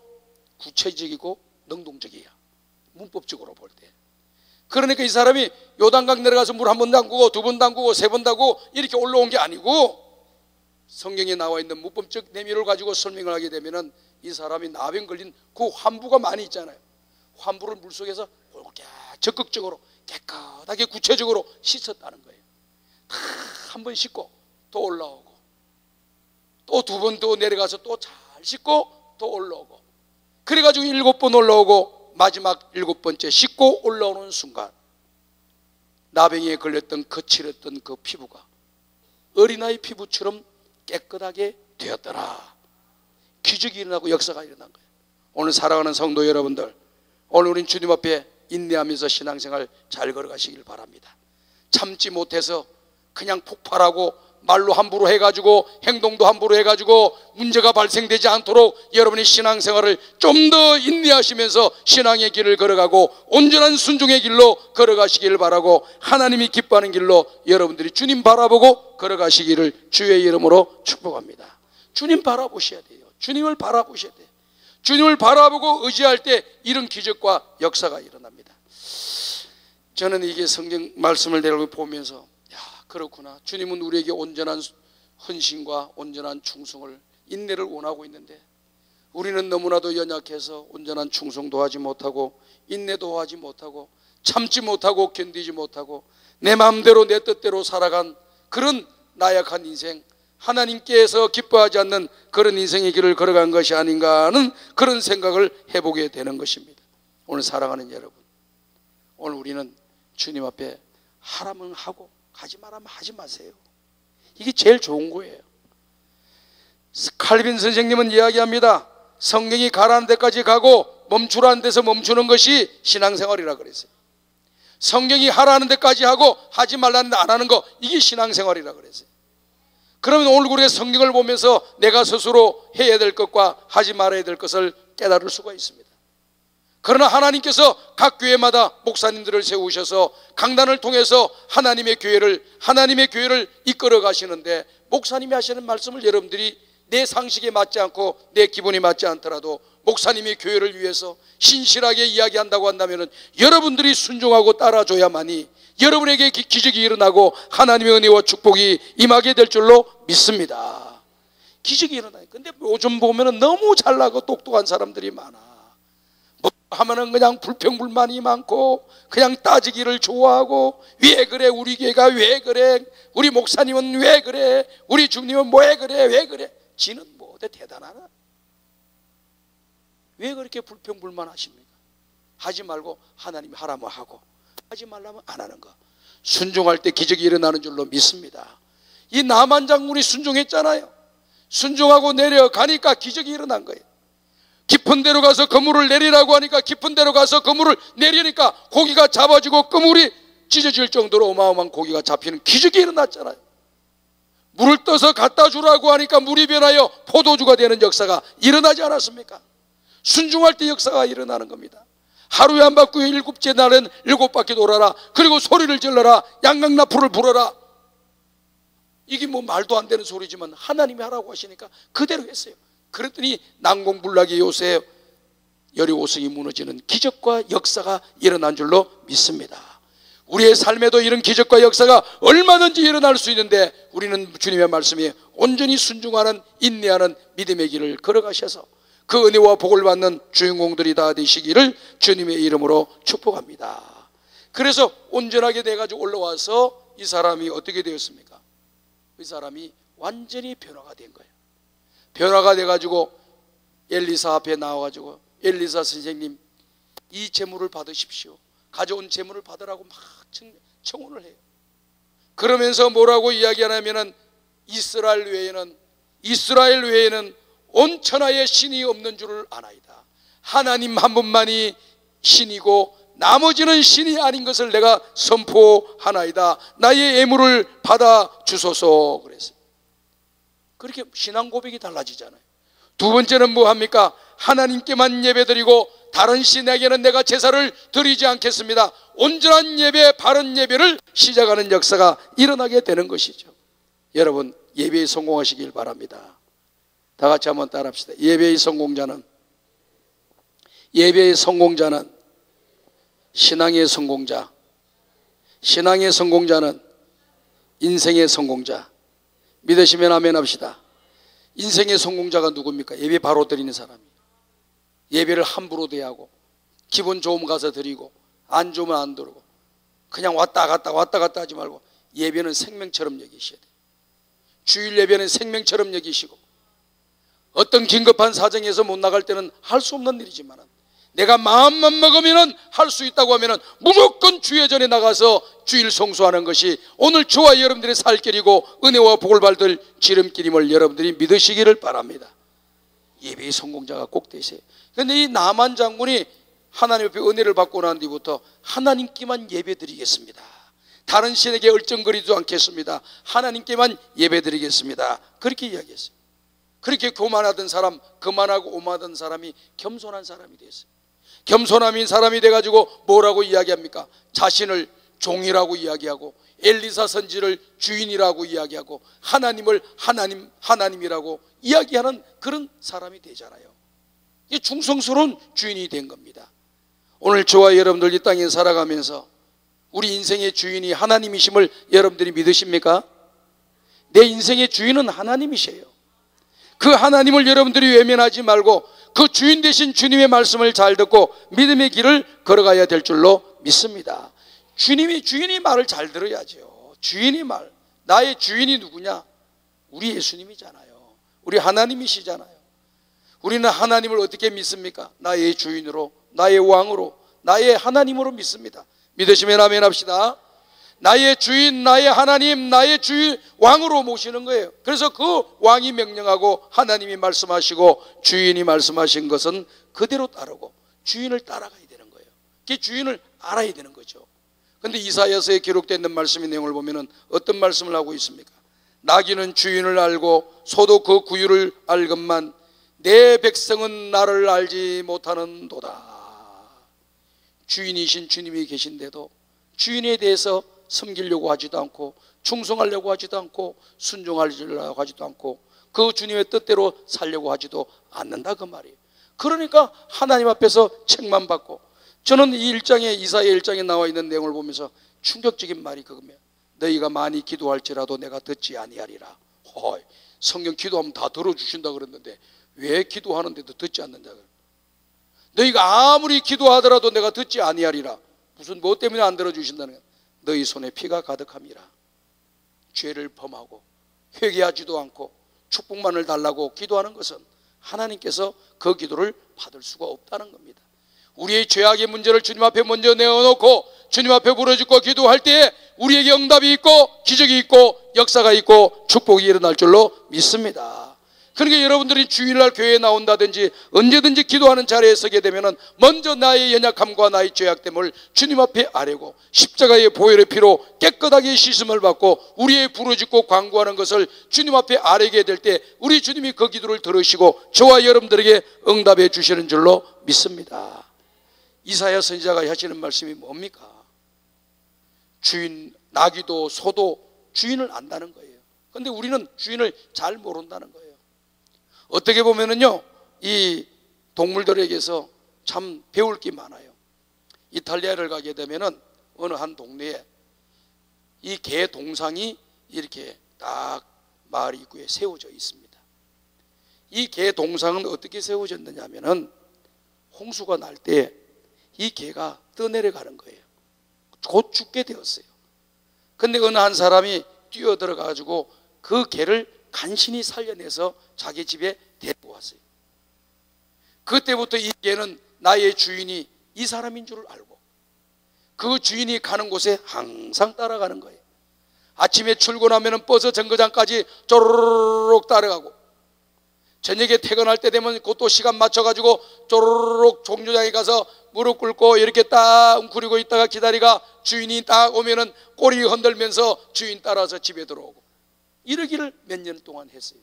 구체적이고 능동적이에요. 문법적으로 볼 때. 그러니까 이 사람이 요단강 내려가서 물 한 번 담그고 2번 담그고 3번 담그고 이렇게 올라온 게 아니고, 성경에 나와 있는 문법적 내면을 가지고 설명을 하게 되면은 이 사람이 나병 걸린 그 환부가 많이 있잖아요. 환부를 물속에서 적극적으로 깨끗하게 구체적으로 씻었다는 거예요. 한 번 씻고 또 올라오고 또 2번 또 내려가서 또 잘 씻고 또 올라오고, 그래가지고 7번 올라오고 마지막 7번째 씻고 올라오는 순간 나병에 걸렸던 거칠었던 그 피부가 어린아이 피부처럼 깨끗하게 되었더라. 기적이 일어나고 역사가 일어난 거예요. 오늘 사랑하는 성도 여러분들, 오늘 우린 주님 앞에 인내하면서 신앙생활 잘 걸어가시길 바랍니다. 참지 못해서 그냥 폭발하고 말로 함부로 해가지고 행동도 함부로 해가지고 문제가 발생되지 않도록 여러분의 신앙생활을 좀 더 인내하시면서 신앙의 길을 걸어가고 온전한 순종의 길로 걸어가시기를 바라고, 하나님이 기뻐하는 길로 여러분들이 주님 바라보고 걸어가시기를 주의 이름으로 축복합니다. 주님 바라보셔야 돼요. 주님을 바라보셔야 돼요. 주님을 바라보고 의지할 때 이런 기적과 역사가 일어납니다. 저는 이게 성경 말씀을 내가 보면서 그렇구나. 주님은 우리에게 온전한 헌신과 온전한 충성을, 인내를 원하고 있는데 우리는 너무나도 연약해서 온전한 충성도 하지 못하고 인내도 하지 못하고 참지 못하고 견디지 못하고 내 마음대로 내 뜻대로 살아간 그런 나약한 인생, 하나님께서 기뻐하지 않는 그런 인생의 길을 걸어간 것이 아닌가 하는 그런 생각을 해보게 되는 것입니다. 오늘 사랑하는 여러분, 오늘 우리는 주님 앞에 하라면 하고 하지 말라면 하지 마세요. 이게 제일 좋은 거예요. 칼빈 선생님은 이야기합니다. 성경이 가라는 데까지 가고 멈추라는 데서 멈추는 것이 신앙생활이라 그랬어요. 성경이 하라는 데까지 하고 하지 말라는 데 안 하는 거, 이게 신앙생활이라 그랬어요. 그러면 오늘 우리가 성경을 보면서 내가 스스로 해야 될 것과 하지 말아야 될 것을 깨달을 수가 있습니다. 그러나 하나님께서 각 교회마다 목사님들을 세우셔서 강단을 통해서 하나님의 교회를 이끌어 가시는데, 목사님이 하시는 말씀을 여러분들이 내 상식에 맞지 않고 내 기분이 맞지 않더라도 목사님이 교회를 위해서 신실하게 이야기한다고 한다면 여러분들이 순종하고 따라줘야만이 여러분에게 기적이 일어나고 하나님의 은혜와 축복이 임하게 될 줄로 믿습니다. 기적이 일어나요. 근데 요즘 보면 너무 잘나고 똑똑한 사람들이 많아. 뭐 하면은 그냥 불평불만이 많고 그냥 따지기를 좋아하고, 왜 그래, 우리 교회가 왜 그래, 우리 목사님은 왜 그래, 우리 주님은 왜 그래, 왜 그래. 지는 뭐 어때 대단하나? 왜 그렇게 불평불만 하십니까? 하지 말고 하나님이 하라면 하고 하지 말라면 안 하는 거, 순종할 때 기적이 일어나는 줄로 믿습니다. 이 나만 장군이 순종했잖아요. 순종하고 내려가니까 기적이 일어난 거예요. 깊은 데로 가서 그물을 내리라고 하니까 깊은 데로 가서 그물을 내리니까 고기가 잡아지고 그물이 찢어질 정도로 어마어마한 고기가 잡히는 기적이 일어났잖아요. 물을 떠서 갖다 주라고 하니까 물이 변하여 포도주가 되는 역사가 일어나지 않았습니까? 순종할 때 역사가 일어나는 겁니다. 하루에 한 바퀴, 7째 날은 7바퀴 돌아라, 그리고 소리를 질러라, 양강나풀을 불어라. 이게 뭐 말도 안 되는 소리지만 하나님이 하라고 하시니까 그대로 했어요. 그랬더니 난공불락의 요새 여리고성이 무너지는 기적과 역사가 일어난 줄로 믿습니다. 우리의 삶에도 이런 기적과 역사가 얼마든지 일어날 수 있는데, 우리는 주님의 말씀에 온전히 순종하는, 인내하는 믿음의 길을 걸어가셔서 그 은혜와 복을 받는 주인공들이 다 되시기를 주님의 이름으로 축복합니다. 그래서 온전하게 돼가지고 올라와서 이 사람이 어떻게 되었습니까? 이 사람이 완전히 변화가 된 거예요. 변화가 돼가지고 엘리사 앞에 나와가지고, 엘리사 선생님, 이 재물을 받으십시오. 가져온 재물을 받으라고 막 청혼을 해요. 그러면서 뭐라고 이야기하냐면은 이스라엘 외에는 온 천하에 신이 없는 줄을 아나이다. 하나님 한 분만이 신이고 나머지는 신이 아닌 것을 내가 선포하나이다. 나의 예물을 받아 주소서 그랬어요. 그렇게 신앙 고백이 달라지잖아요. 두 번째는 뭐 합니까? 하나님께만 예배드리고 다른 신에게는 내가 제사를 드리지 않겠습니다. 온전한 예배, 바른 예배를 시작하는 역사가 일어나게 되는 것이죠. 여러분, 예배에 성공하시길 바랍니다. 다 같이 한번 따라합시다. 예배의 성공자는 신앙의 성공자, 신앙의 성공자는 인생의 성공자. 믿으시면 아멘 합시다. 인생의 성공자가 누굽니까? 예배 바로 드리는 사람이에요. 예배를 함부로 대하고 기분 좋으면 가서 드리고 안 좋으면 안 들고 그냥 왔다 갔다 하지 말고, 예배는 생명처럼 여기셔야 돼요. 주일 예배는 생명처럼 여기시고, 어떤 긴급한 사정에서 못 나갈 때는 할 수 없는 일이지만 내가 마음만 먹으면 할 수 있다고 하면 무조건 주의 전에 나가서 주일 성수하는 것이 오늘 저와 여러분들의 살 길이고 은혜와 복을 받을 지름길임을 여러분들이 믿으시기를 바랍니다. 예배의 성공자가 꼭 되세요. 그런데 이 나만 장군이 하나님 앞에 은혜를 받고 난 뒤부터 하나님께만 예배드리겠습니다. 다른 신에게 얼쩡거리지도 않겠습니다. 하나님께만 예배드리겠습니다. 그렇게 이야기했어요. 그렇게 교만하던 사람, 거만하고 오만하던 사람이 겸손한 사람이 됐어요. 겸손한 사람이 돼가지고 뭐라고 이야기합니까? 자신을 종이라고 이야기하고 엘리사 선지를 주인이라고 이야기하고 하나님을 하나님이라고 이야기하는 그런 사람이 되잖아요. 이게 충성스러운 주인이 된 겁니다. 오늘 저와 여러분들 이 땅에 살아가면서 우리 인생의 주인이 하나님이심을 여러분들이 믿으십니까? 내 인생의 주인은 하나님이세요. 그 하나님을 여러분들이 외면하지 말고 그 주인 되신 주님의 말씀을 잘 듣고 믿음의 길을 걸어가야 될 줄로 믿습니다. 주인이 말을 잘 들어야죠. 주인이 말. 나의 주인이 누구냐? 우리 예수님이잖아요. 우리 하나님이시잖아요. 우리는 하나님을 어떻게 믿습니까? 나의 주인으로, 나의 왕으로, 나의 하나님으로 믿습니다. 믿으시면 아멘 합시다. 나의 주인, 나의 하나님, 나의 주인, 왕으로 모시는 거예요. 그래서 그 왕이 명령하고 하나님이 말씀하시고 주인이 말씀하신 것은 그대로 따르고 주인을 따라가야 되는 거예요. 그 주인을 알아야 되는 거죠. 그런데 이사야서에 기록되어 있는 말씀의 내용을 보면 어떤 말씀을 하고 있습니까? 나귀는 주인을 알고 소도 그 구유를 알건만 내 백성은 나를 알지 못하는도다. 주인이신 주님이 계신데도 주인에 대해서 섬기려고 하지도 않고 충성하려고 하지도 않고 순종하려고 하지도 않고 그 주님의 뜻대로 살려고 하지도 않는다 그 말이에요. 그러니까 하나님 앞에서 책만 받고, 저는 이 이사야 1장에 나와 있는 내용을 보면서 충격적인 말이 그겁니다. 너희가 많이 기도할지라도 내가 듣지 아니하리라. 성경 기도하면 다 들어주신다 그랬는데 왜 기도하는데도 듣지 않는다 그래? 너희가 아무리 기도하더라도 내가 듣지 아니하리라. 무슨 뭐 때문에 안 들어주신다는 거야? 너희 손에 피가 가득함이라. 죄를 범하고 회개하지도 않고 축복만을 달라고 기도하는 것은 하나님께서 그 기도를 받을 수가 없다는 겁니다. 우리의 죄악의 문제를 주님 앞에 먼저 내어놓고 주님 앞에 부르짖고 기도할 때에 우리에게 응답이 있고 기적이 있고 역사가 있고 축복이 일어날 줄로 믿습니다. 그러니까 여러분들이 주일날 교회에 나온다든지 언제든지 기도하는 자리에 서게 되면 먼저 나의 연약함과 나의 죄악됨을 주님 앞에 아뢰고 십자가의 보혈의 피로 깨끗하게 씻음을 받고 우리의 부르짖고 간구하는 것을 주님 앞에 아뢰게 될 때 우리 주님이 그 기도를 들으시고 저와 여러분들에게 응답해 주시는 줄로 믿습니다. 이사야 선지자가 하시는 말씀이 뭡니까? 주인, 나귀도 소도 주인을 안다는 거예요. 그런데 우리는 주인을 잘 모른다는 거예요. 어떻게 보면은요, 이 동물들에게서 참 배울 게 많아요. 이탈리아를 가게 되면은 어느 한 동네에 이 개 동상이 이렇게 딱 마을 입구에 세워져 있습니다. 이 개 동상은 어떻게 세워졌느냐 하면은 홍수가 날 때 이 개가 떠내려가는 거예요. 곧 죽게 되었어요. 근데 어느 한 사람이 뛰어들어 가지고 그 개를 간신히 살려내서 자기 집에 데리고 왔어요. 그때부터 이 개는 나의 주인이 이 사람인 줄 알고 그 주인이 가는 곳에 항상 따라가는 거예요. 아침에 출근하면 버스 정거장까지 쪼르륵 따라가고 저녁에 퇴근할 때 되면 그것도 시간 맞춰가지고 쪼르륵 종료장에 가서 무릎 꿇고 이렇게 딱 웅크리고 있다가 기다리가 주인이 딱 오면은 꼬리 흔들면서 주인 따라서 집에 들어오고 이러기를 몇 년 동안 했어요.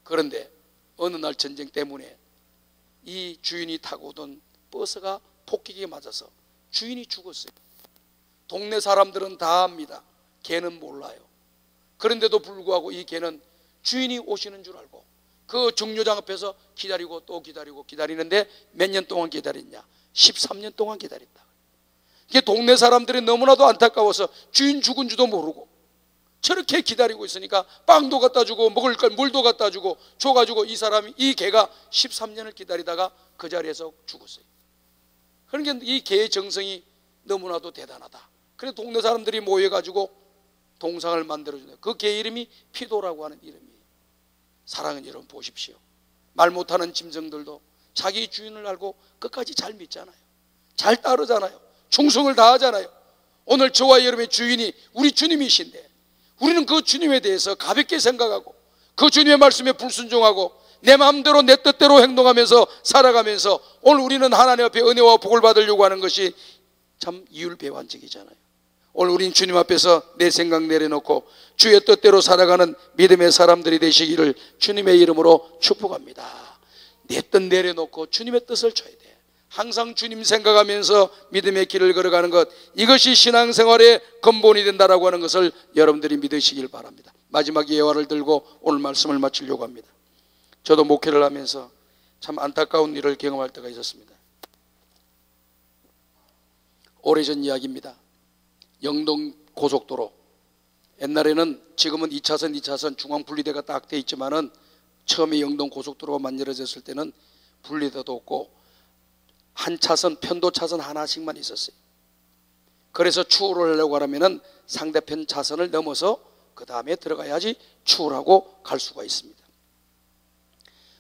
그런데 어느 날 전쟁 때문에 이 주인이 타고 오던 버스가 폭격에 맞아서 주인이 죽었어요. 동네 사람들은 다 압니다. 개는 몰라요. 그런데도 불구하고 이 개는 주인이 오시는 줄 알고 그 정류장 앞에서 기다리고 또 기다리고 기다리는데 몇 년 동안 기다렸냐? 13년 동안 기다렸다. 이게 동네 사람들이 너무나도 안타까워서 주인 죽은 줄도 모르고 저렇게 기다리고 있으니까 빵도 갖다 주고 먹을 걸 물도 갖다 주고 줘가지고 이 개가 13년을 기다리다가 그 자리에서 죽었어요. 그러니까 이 개의 정성이 너무나도 대단하다. 그래서 동네 사람들이 모여가지고 동상을 만들어주네요. 그 개 이름이 피도라고 하는 이름이에요. 사랑하는 여러분 보십시오. 말 못하는 짐승들도 자기 주인을 알고 끝까지 잘 믿잖아요. 잘 따르잖아요. 충성을 다하잖아요. 오늘 저와 여러분의 주인이 우리 주님이신데 우리는 그 주님에 대해서 가볍게 생각하고 그 주님의 말씀에 불순종하고 내 마음대로 내 뜻대로 행동하면서 살아가면서 오늘 우리는 하나님 앞에 은혜와 복을 받으려고 하는 것이 참 이율배반적이잖아요. 오늘 우린 주님 앞에서 내 생각 내려놓고 주의 뜻대로 살아가는 믿음의 사람들이 되시기를 주님의 이름으로 축복합니다. 내 뜻 내려놓고 주님의 뜻을 쳐야 돼. 항상 주님 생각하면서 믿음의 길을 걸어가는 것, 이것이 신앙생활의 근본이 된다라고 하는 것을 여러분들이 믿으시길 바랍니다. 마지막 예화를 들고 오늘 말씀을 마치려고 합니다. 저도 목회를 하면서 참 안타까운 일을 경험할 때가 있었습니다. 오래전 이야기입니다. 영동 고속도로, 옛날에는, 지금은 2차선, 2차선 중앙분리대가 딱 돼 있지만은 처음에 영동 고속도로가 만들어졌을 때는 분리대도 없고 한 차선, 편도 차선 하나씩만 있었어요. 그래서 추월을 하려고 하면은 상대편 차선을 넘어서 그 다음에 들어가야지 추월하고 갈 수가 있습니다.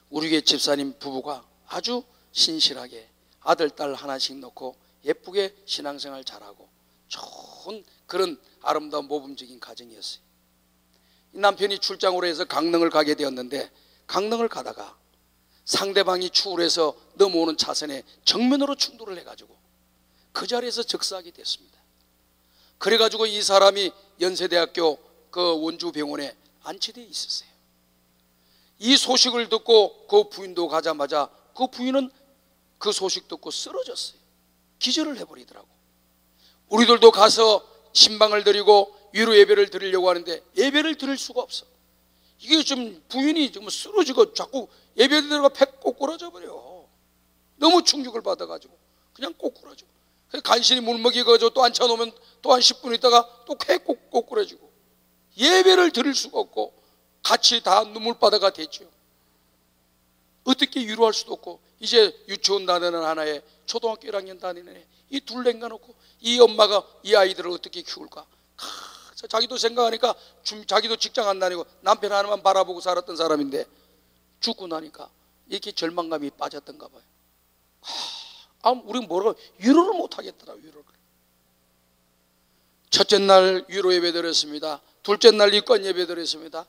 우리 교회 집사님 부부가 아주 신실하게 아들, 딸 하나씩 넣고 예쁘게 신앙생활 잘하고 좋은 그런 아름다운 모범적인 가정이었어요. 남편이 출장으로 해서 강릉을 가게 되었는데, 강릉을 가다가 상대방이 추월해서 넘어오는 차선에 정면으로 충돌을 해가지고 그 자리에서 즉사하게 됐습니다. 그래가지고 이 사람이 연세대학교 그 원주병원에 안치되어 있었어요. 이 소식을 듣고 그 부인도 가자마자 그 부인은 그 소식 듣고 쓰러졌어요. 기절을 해버리더라고. 우리들도 가서 신방을 드리고 위로 예배를 드리려고 하는데 예배를 드릴 수가 없어. 이게 좀 부인이 좀 쓰러지고 자꾸 예배 드리다가 팩 꼬꾸라져 버려. 너무 충격을 받아가지고 그냥 꼬꾸라져. 간신히 물 먹이가지고 또 앉혀놓으면 또 한 10분 있다가 또 팩 꼬꾸라지고 예배를 드릴 수가 없고 같이 다 눈물바다가 됐죠. 어떻게 위로할 수도 없고, 이제 유치원 다니는 하나에 초등학교 1학년 다니는 애, 이 둘 냉겨놓고 이 엄마가 이 아이들을 어떻게 키울까? 자기도 생각하니까 자기도 직장 안 다니고 남편 하나만 바라보고 살았던 사람인데 죽고 나니까 이렇게 절망감이 빠졌던가 봐요. 우리는 뭐라고 위로를 못 하겠더라. 위로를. 첫째 날 위로 예배 드렸습니다. 둘째 날 이권 예배 드렸습니다.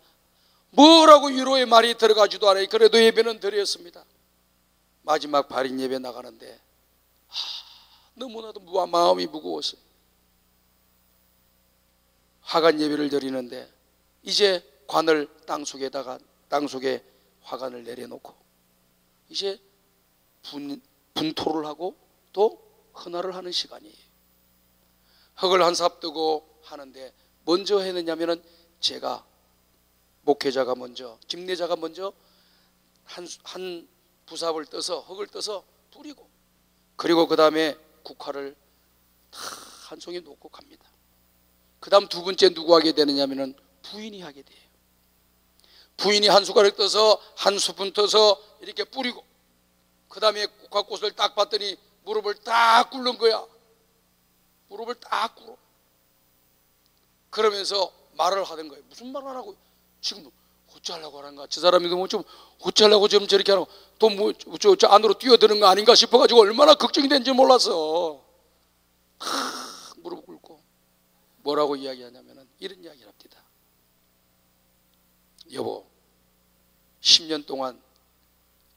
뭐라고 위로의 말이 들어가지도 않아요. 그래도 예배는 드렸습니다. 마지막 발인 예배 나가는데 너무나도 마음이 무거웠어요. 화관 예배를 드리는데 이제 관을 땅속에 화관을 내려놓고 이제 분토를 하고 또 헌화를 하는 시간이에요. 흙을 한 삽 뜨고 하는데 먼저 했느냐면은 제가 목회자가 먼저, 집례자가 먼저 한 부삽을 떠서 흙을 떠서 뿌리고, 그리고 그 다음에 국화를 다 한 송이 놓고 갑니다. 그 다음 두 번째 누구 하게 되느냐면은 부인이 하게 돼요. 부인이 한 숟가락 떠서 한 스푼 떠서 이렇게 뿌리고, 그 다음에 국화꽃을 딱 봤더니 무릎을 딱 꿇는 거야. 무릎을 딱 꿇어. 그러면서 말을 하던 거예요. 무슨 말을 하라고? 지금 어쩌려고 하는가? 저 사람이 뭐 좀 어쩌려고 좀 저렇게 하고 또 뭐 저 안으로 뛰어드는 거 아닌가 싶어가지고 얼마나 걱정이 된지 몰랐어. 무릎 꿇고 뭐라고 이야기하냐면은 이런 이야기를 합니다. 여보, 10년 동안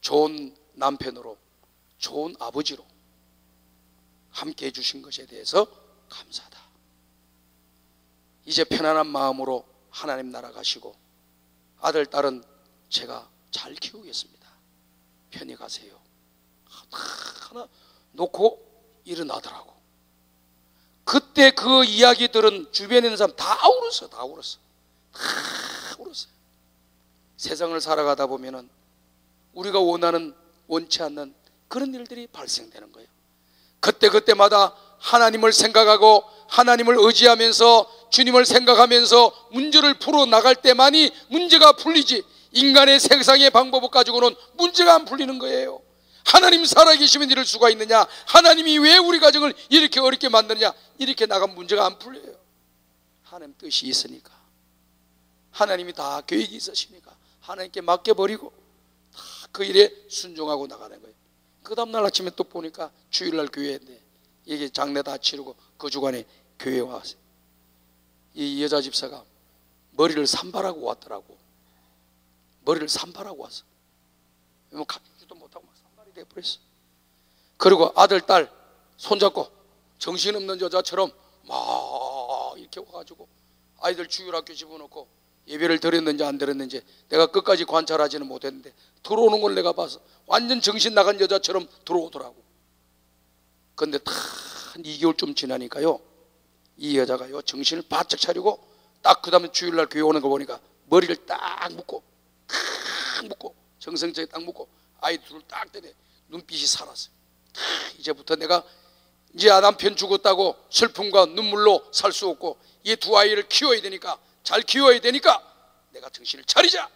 좋은 남편으로, 좋은 아버지로 함께 해주신 것에 대해서 감사하다. 이제 편안한 마음으로 하나님 나라 가시고 아들, 딸은 제가 잘 키우겠습니다. 편히 가세요. 하나 놓고 일어나더라고. 그때 그 이야기 들은 주변에 있는 사람 다 울었어. 다 울었어요. 세상을 살아가다 보면은 우리가 원치 않는 그런 일들이 발생되는 거예요. 그때마다 하나님을 생각하고 하나님을 의지하면서 주님을 생각하면서 문제를 풀어나갈 때만이 문제가 풀리지, 인간의 세상의 방법을 가지고는 문제가 안 풀리는 거예요. 하나님 살아계시면 이럴 수가 있느냐, 하나님이 왜 우리 가정을 이렇게 어렵게 만드느냐, 이렇게 나가면 문제가 안 풀려요. 하나님 뜻이 있으니까, 하나님이 다 계획이 있으시니까 하나님께 맡겨버리고 다 그 일에 순종하고 나가는 거예요. 그 다음날 아침에 또 보니까 주일날 교회인데 이게 장례 다 치르고 그 주간에 교회에 왔어요. 이 여자 집사가 머리를 산발하고 왔더라고. 머리를 산발하고 왔어. 뭐 감기도 못하고 막 산발이 돼버렸어. 그리고 아들, 딸 손잡고 정신없는 여자처럼 막 이렇게 와가지고 아이들 주일학교 집어넣고 예배를 드렸는지 안 드렸는지 내가 끝까지 관찰하지는 못했는데 들어오는 걸 내가 봐서 완전 정신 나간 여자처럼 들어오더라고. 근데 다 한 2개월쯤 지나니까요, 이 여자가요 정신을 바짝 차리고 딱 그 다음에 주일날 교회 오는 거 보니까 머리를 딱 묶고 정성적에 딱 묶고 아이 둘을 딱 때려 눈빛이 살았어요. 이제부터 내가 이제 남편 죽었다고 슬픔과 눈물로 살 수 없고 이 두 아이를 키워야 되니까, 잘 키워야 되니까 내가 정신을 차리자.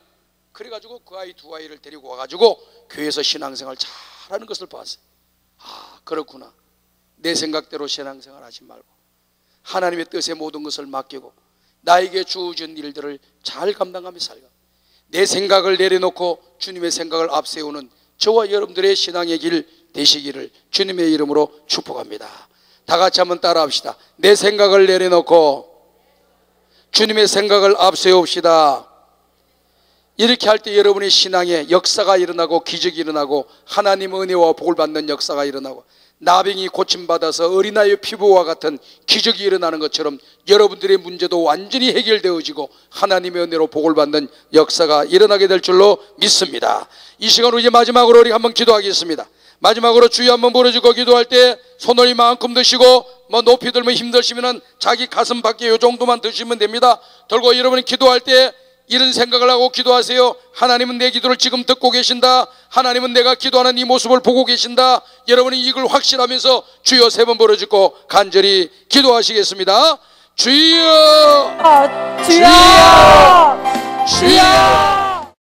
그래가지고 그 아이 두 아이를 데리고 와가지고 교회에서 신앙생활 잘하는 것을 봤어요. 아, 그렇구나. 내 생각대로 신앙생활 하지 말고 하나님의 뜻에 모든 것을 맡기고 나에게 주어진 일들을 잘 감당하며 살고 내 생각을 내려놓고 주님의 생각을 앞세우는 저와 여러분들의 신앙의 길 되시기를 주님의 이름으로 축복합니다. 다 같이 한번 따라합시다. 내 생각을 내려놓고 주님의 생각을 앞세웁시다. 이렇게 할 때 여러분의 신앙에 역사가 일어나고 기적이 일어나고 하나님의 은혜와 복을 받는 역사가 일어나고 나병이 고침받아서 어린아이의 피부와 같은 기적이 일어나는 것처럼 여러분들의 문제도 완전히 해결되어지고 하나님의 은혜로 복을 받는 역사가 일어나게 될 줄로 믿습니다. 이 시간으로 이제 마지막으로 우리 한번 기도하겠습니다. 마지막으로 주여 한번 부르짖고 기도할 때 손을 이만큼 드시고 높이 들면 힘드시면 자기 가슴 밖에 요 정도만 드시면 됩니다. 들고 여러분이 기도할 때 이런 생각을 하고 기도하세요. 하나님은 내 기도를 지금 듣고 계신다. 하나님은 내가 기도하는 이 모습을 보고 계신다. 여러분이 이걸 확신하면서 주여 3번 부르짖고 간절히 기도하시겠습니다. 주여,
주여,